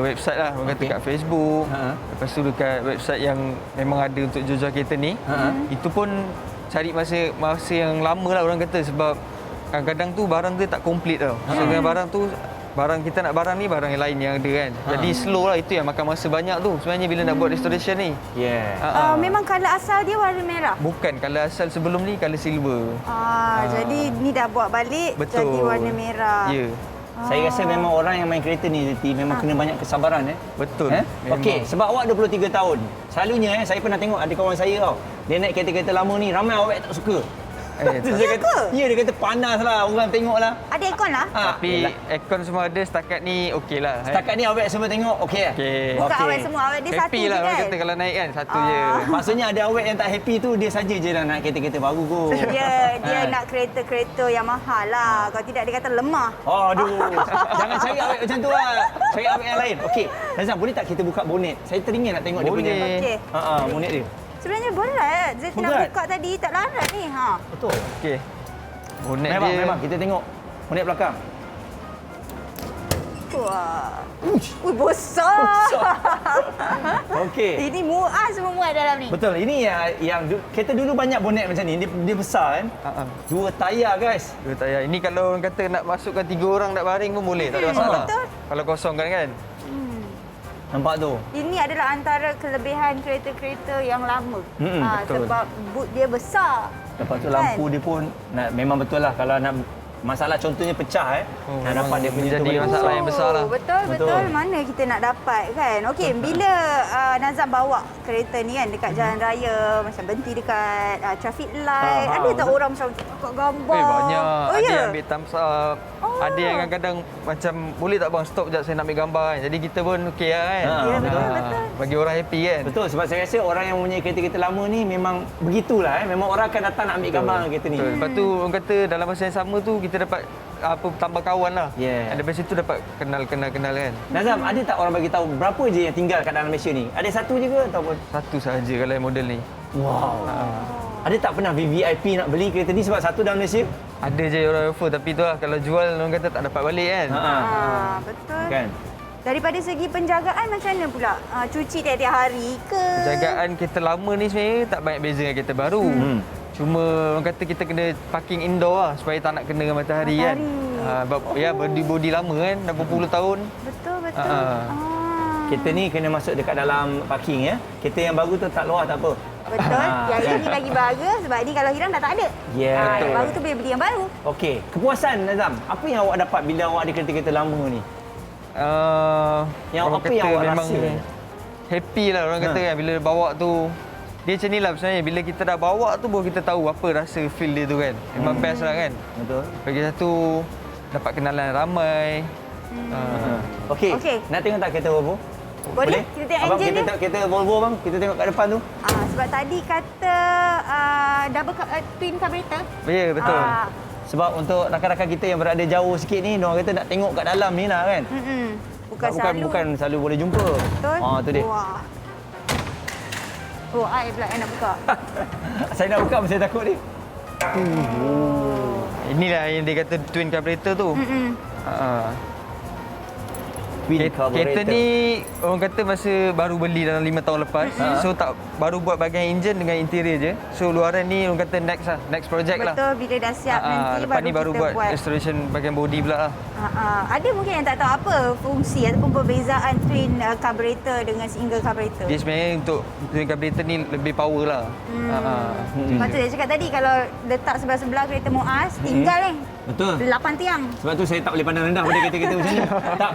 website lah. Orang kata kat Facebook. Lepas tu dekat website yang memang ada untuk jual kereta ni. Itu pun cari masa yang lama lah orang kata sebab kadang-kadang tu barang dia tak komplit tau. So dengan barang kita nak barang ni barang yang lain yang ada kan. Jadi slow lah, itu yang makan masa banyak tu sebenarnya bila nak buat restoration ni. Memang colour asal dia warna merah? Bukan, colour asal sebelum ni colour silver. Jadi ni dah buat balik jadi warna merah. Ya. Saya rasa memang orang yang main kereta ni memang kena banyak kesabaran Betul. Okey, sebab awak 23 tahun. Selalunya saya pernah tengok ada kawan saya tau. Dia naik kereta-kereta lama ni ramai awak tak suka. Dia kata panas lah, orang tengok lah. Ada aircon lah? Tapi aircon semua ada, setakat ni okey lah. Setakat ni awak semua tengok okey lah? Bukan awak semua, awak dia happy satu lah, je kan? orang kata kalau naik kan, satu je. Maksudnya ada awak yang tak happy tu, dia saja je lah nak kereta-kereta baru kot. Dia nak kereta-kereta yang mahal lah. Kalau tidak dia kata lemah. Aduh, jangan cari awak macam tu lah. Cari awak yang lain. Okey, Nazam boleh tak kita buka bonet? Saya teringin nak tengok dia punya bonet dia. Sebenarnya berat. Zat nak buka tadi, tak larat ni. Betul. Okey. Bonet memang kita tengok bonet belakang. Wah. Besar. Okey. Ini muat semua muat dalam ni. Betul. Ini yang kereta dulu banyak bonet macam ni. Dia besar kan? 2 tayar guys. 2 tayar. Ini kalau orang kata nak masukkan 3 orang nak baring pun boleh, tak ada masalah. Betul. Kalau kosongkan kan. Nampak tu? Ini adalah antara kelebihan kereta-kereta yang lama. Betul. Sebab boot dia besar. Lepas tu lampu dia pun memang betul lah kalau nak masalah contohnya pecah nak dapat dia punya jadi masalah yang besar lah. Betul. Mana kita nak dapat kan? Okey, bila Nazam bawa kereta ni kan dekat jalan raya, macam berhenti dekat traffic light, ada tak orang macam kat gambar? Banyak. Ada yang ambil thumbs up. Ada yang kadang-kadang macam boleh tak bang stop sekejap saya nak ambil gambar kan. Jadi kita pun okey lah kan. Betul. Bagi orang happy kan. Betul, sebab saya rasa orang yang mempunyai kereta-kereta lama ni memang begitulah memang orang akan datang nak ambil gambar kereta ni. Lepas tu orang kata dalam masa yang sama tu kita dapat tambah kawan lah. Dari situ dapat kenal kan. Nazam, ada tak orang bagi tahu berapa je yang tinggal kat dalam Malaysia ni? Ada satu je ke ataupun? Satu sahaja kalau yang model ni. Wow. Ada tak pernah VVIP nak beli kereta ni sebab satu dalam Malaysia? Ada je orang offer tapi tu lah kalau jual orang kata tak dapat balik kan. Betul. Kan? Daripada segi penjagaan macam mana pula? Cuci tiap-tiap hari ke? Penjagaan kereta lama ni sebenarnya tak banyak beza dengan kereta baru. Cuma orang kata kita kena parking indoor lah supaya tak nak kena dengan matahari kan. Body lama kan, dah berpuluh tahun. Betul. Kereta ni kena masuk dekat dalam parking ya. Kereta yang baru tu tak luar tak apa. Betul. Yang ini lagi bagus sebab ni kalau hilang dah tak ada. Yang baru tu boleh beli yang baru. Okey, kepuasan Nazam. Apa yang awak dapat bila awak ada kereta-kereta lama ni? Yang orang apa kata yang awak memang rasa? happy lah orang kata kan bila bawa tu. Dia macam ni lah sebenarnya, bila kita dah bawa tu baru kita tahu apa rasa feel dia tu kan. Memang best lah kan. Betul. Bagi satu, dapat kenalan ramai. Okey. Nak tengok tak kereta Volvo? Boleh? Kita tengok Abang, enjin kita dia. tengok kereta Volvo bang. Kita tengok kat depan tu. Sebab tadi kata twin carburetor. Ya, betul. Sebab untuk rakan-rakan kita yang berada jauh sikit ni, diorang kata nak tengok kat dalam ni lah kan. Bukan selalu boleh jumpa. Betul. Tu dia. Wah. Oh, I pula yang nak buka. Saya nak buka, saya takut ni. Inilah yang dia kata twin carburetor tu. Kereta ni orang kata masa baru beli dalam 5 tahun lepas. So tak baru buat bahagian enjin dengan interior je. So luaran ni orang kata next project lah. Betul, bila dah siap nanti lepas ni baru kita buat restoration bahagian body pula lah. Ada mungkin yang tak tahu apa fungsi ataupun perbezaan twin carburetor dengan single carburetor. Dia sebenarnya untuk twin carburetor ni lebih power lah. Lepas tu dia cakap tadi kalau letak sebelah-sebelah kereta Muaz, tinggal Betul. 8 tiang. Sebab tu saya tak boleh pandang rendah pada kereta-kereta macam ni. Tak.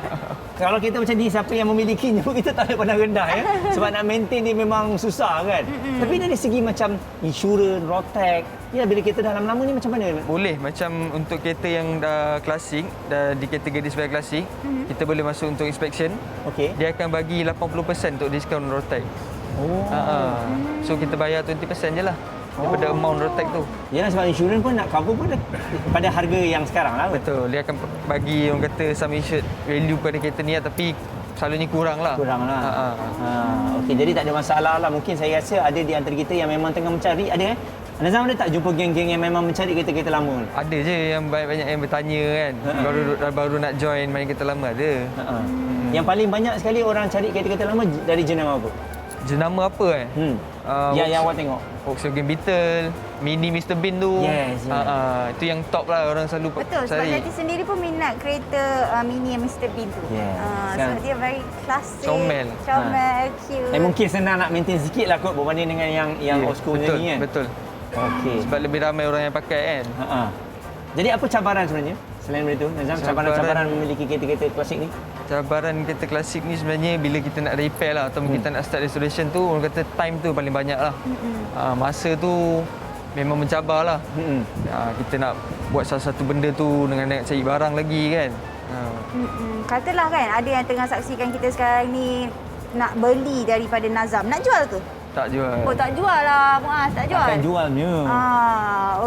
Kalau kita macam ni, siapa yang memilikinya pun kita tak boleh pandang rendah ya. Sebab nak maintain dia memang susah kan. Tapi dari segi macam insurans, road tax, ya bila kita dah lama-lama ni macam mana? Boleh. Macam untuk kereta yang dah klasik, dah dikategori sebagai klasik, kita boleh masuk untuk inspection. Dia akan bagi 80% untuk diskaun road tax. So kita bayar 20% je lah. Daripada amount road tax tu. Yalah, sebab insurans pun nak cover pun pada harga yang sekarang lah. Betul. Dia akan bagi orang kata some insured value pada kereta ni lah, tapi selalunya kurang lah. Kurang lah. Okey, jadi tak ada masalah lah. Mungkin saya rasa ada di antara kita yang memang tengah mencari. Ada kan? Nazam ada tak jumpa geng-geng yang memang mencari kereta-kereta lama? Ada je yang banyak yang bertanya kan. Baru nak join main kereta lama ada. Yang paling banyak sekali orang cari kereta-kereta lama dari jenama apa? Jenama apa yang awak tengok? Volkswagen Beetle, Mini Mr. Bean tu. Yes. Itu yang top lah orang selalu Betul, sebab cari. Zati sendiri pun minat kereta Mini yang Mr. Bean tu. Sebab dia very classic. Comel, cute. Mungkin senang nak maintain sikit lah kot berbanding dengan yang old school betul, ni kan? Betul. Okey. Sebab lebih ramai orang yang pakai kan. Jadi apa cabaran sebenarnya? Selain daripada itu, Nazam, cabaran memiliki kereta-kereta klasik ni? Cabaran kereta klasik ni sebenarnya bila kita nak repair lah atau kita nak start restoration tu, orang kata time tu paling banyak lah. Masa tu memang mencabar lah. Kita nak buat satu benda tu dengan nak cari barang lagi kan. Katalah kan, ada yang tengah saksikan kita sekarang ni nak beli daripada Nazam. Nak jual ke? Tak jual. Oh, tak jual lah Muaz, tak jual. Takkan jualnya.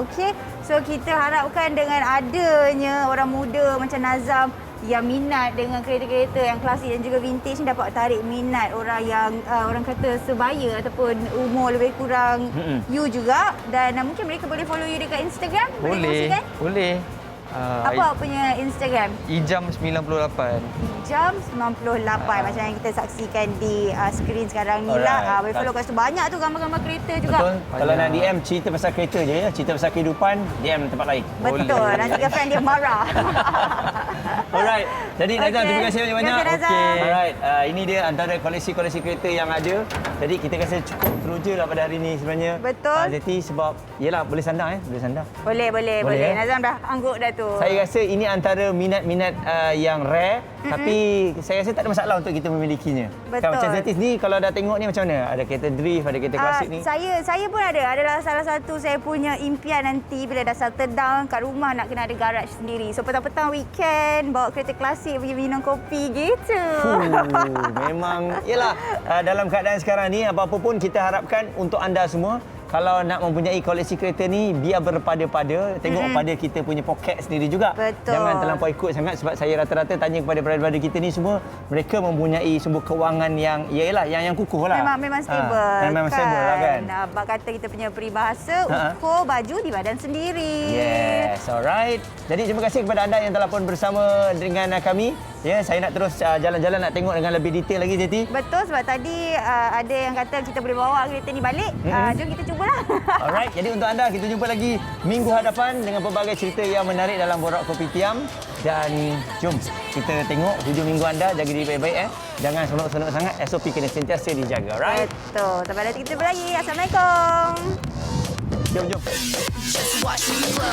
Okey. So kita harapkan dengan adanya orang muda macam Nazam yang minat dengan kereta-kereta yang klasik dan juga vintage ni dapat tarik minat orang yang orang kata sebaya ataupun umur lebih kurang you juga, dan mungkin mereka boleh follow you dekat Instagram. Boleh. Boleh. Apa punya Instagram? Ijam 98. Ijam 98 macam yang kita saksikan di skrin sekarang ni lah. Boleh follow kat situ. Banyak tu gambar-gambar kereta juga. Betul. Kalau nak DM cerita pasal kereta je ya, cerita pasal kehidupan, DM tempat lain. Betul. Nanti girlfriend dia marah. Alright. Jadi Nazam, terima kasih banyak-banyak. Terima kasih, Nazam. Alright. Ini dia antara koleksi-koleksi kereta yang ada. Jadi kita rasa cukup teruja lah pada hari ni sebenarnya. Betul. Zeti, sebab yelah boleh sandang boleh sandang. Boleh. Nazam dah angguk dah tu. Saya rasa ini antara minat-minat yang rare, tapi saya rasa tak ada masalah untuk kita memilikinya. Betul. Kan, macam Zeti ni kalau dah tengok ni macam mana? Ada kereta drift, ada kereta klasik ni. Saya pun ada. Adalah salah satu saya punya impian nanti bila dah settle down kat rumah nak kena ada garage sendiri. So petang-petang weekend bawa kereta klasik pergi minum kopi gitu. Memang yalah, dalam keadaan sekarang ni apa-apa pun kita harapkan untuk anda semua, kalau nak mempunyai koleksi kereta ni, biar berpada-pada. Tengok pada kita punya poket sendiri juga. Betul. Jangan terlampau ikut sangat, sebab saya rata-rata tanya kepada brother-brother kita ni semua, mereka mempunyai sumber kewangan yang yang kukuh lah. Memang stable. Memang stable lah kan. Abang kata kita punya peribahasa, ukur baju di badan sendiri. Yes, alright. Jadi terima kasih kepada anda yang telah pun bersama dengan kami. Ya, saya nak terus jalan-jalan nak tengok dengan lebih detail lagi, Zeti. Betul, sebab tadi ada yang kata kita boleh bawa kereta ni balik. Jom kita cubalah. Alright, jadi untuk anda kita jumpa lagi minggu hadapan dengan pelbagai cerita yang menarik dalam Borak Kopi Tiam. Dan jom kita tengok hujung minggu anda. Jaga diri baik-baik Jangan senuk-senuk sangat. SOP kena sentiasa dijaga, alright? Betul. Sampai nanti kita jumpa lagi. Assalamualaikum. Jom. Just watch me flow.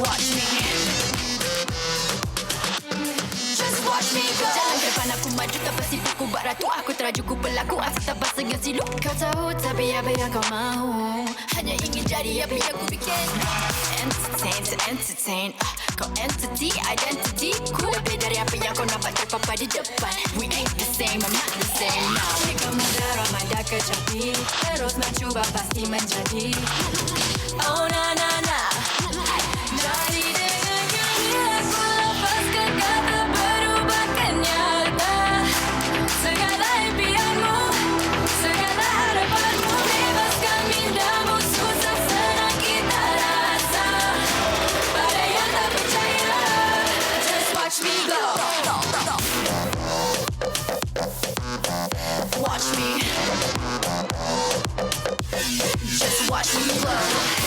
Watch me. watch me go. Jalan depan aku maju tak pasti buku buat ratu. Aku teraju ku pelaku asal tabas dengan silu. Kau tahu tapi apa yang kau mahu. Hanya ingin jadi apa yang ku bikin. Entertain to entertain. Kau entity, identity. Ku lebih dari apa yang kau nampak terpapar di depan. We ain't the same, I'm not the same now. Jika muda remaja kecapi, terus mencuba pasti menjadi. Oh na na na. Jadi dengan nyanyi aku lepaskan kata berubah kenyataan. Segala impianmu, segala harapanmu, bebaskan mindamu, susah senang kita rasa. Pada yang tak percaya, just watch me go. Watch me. Just watch me go.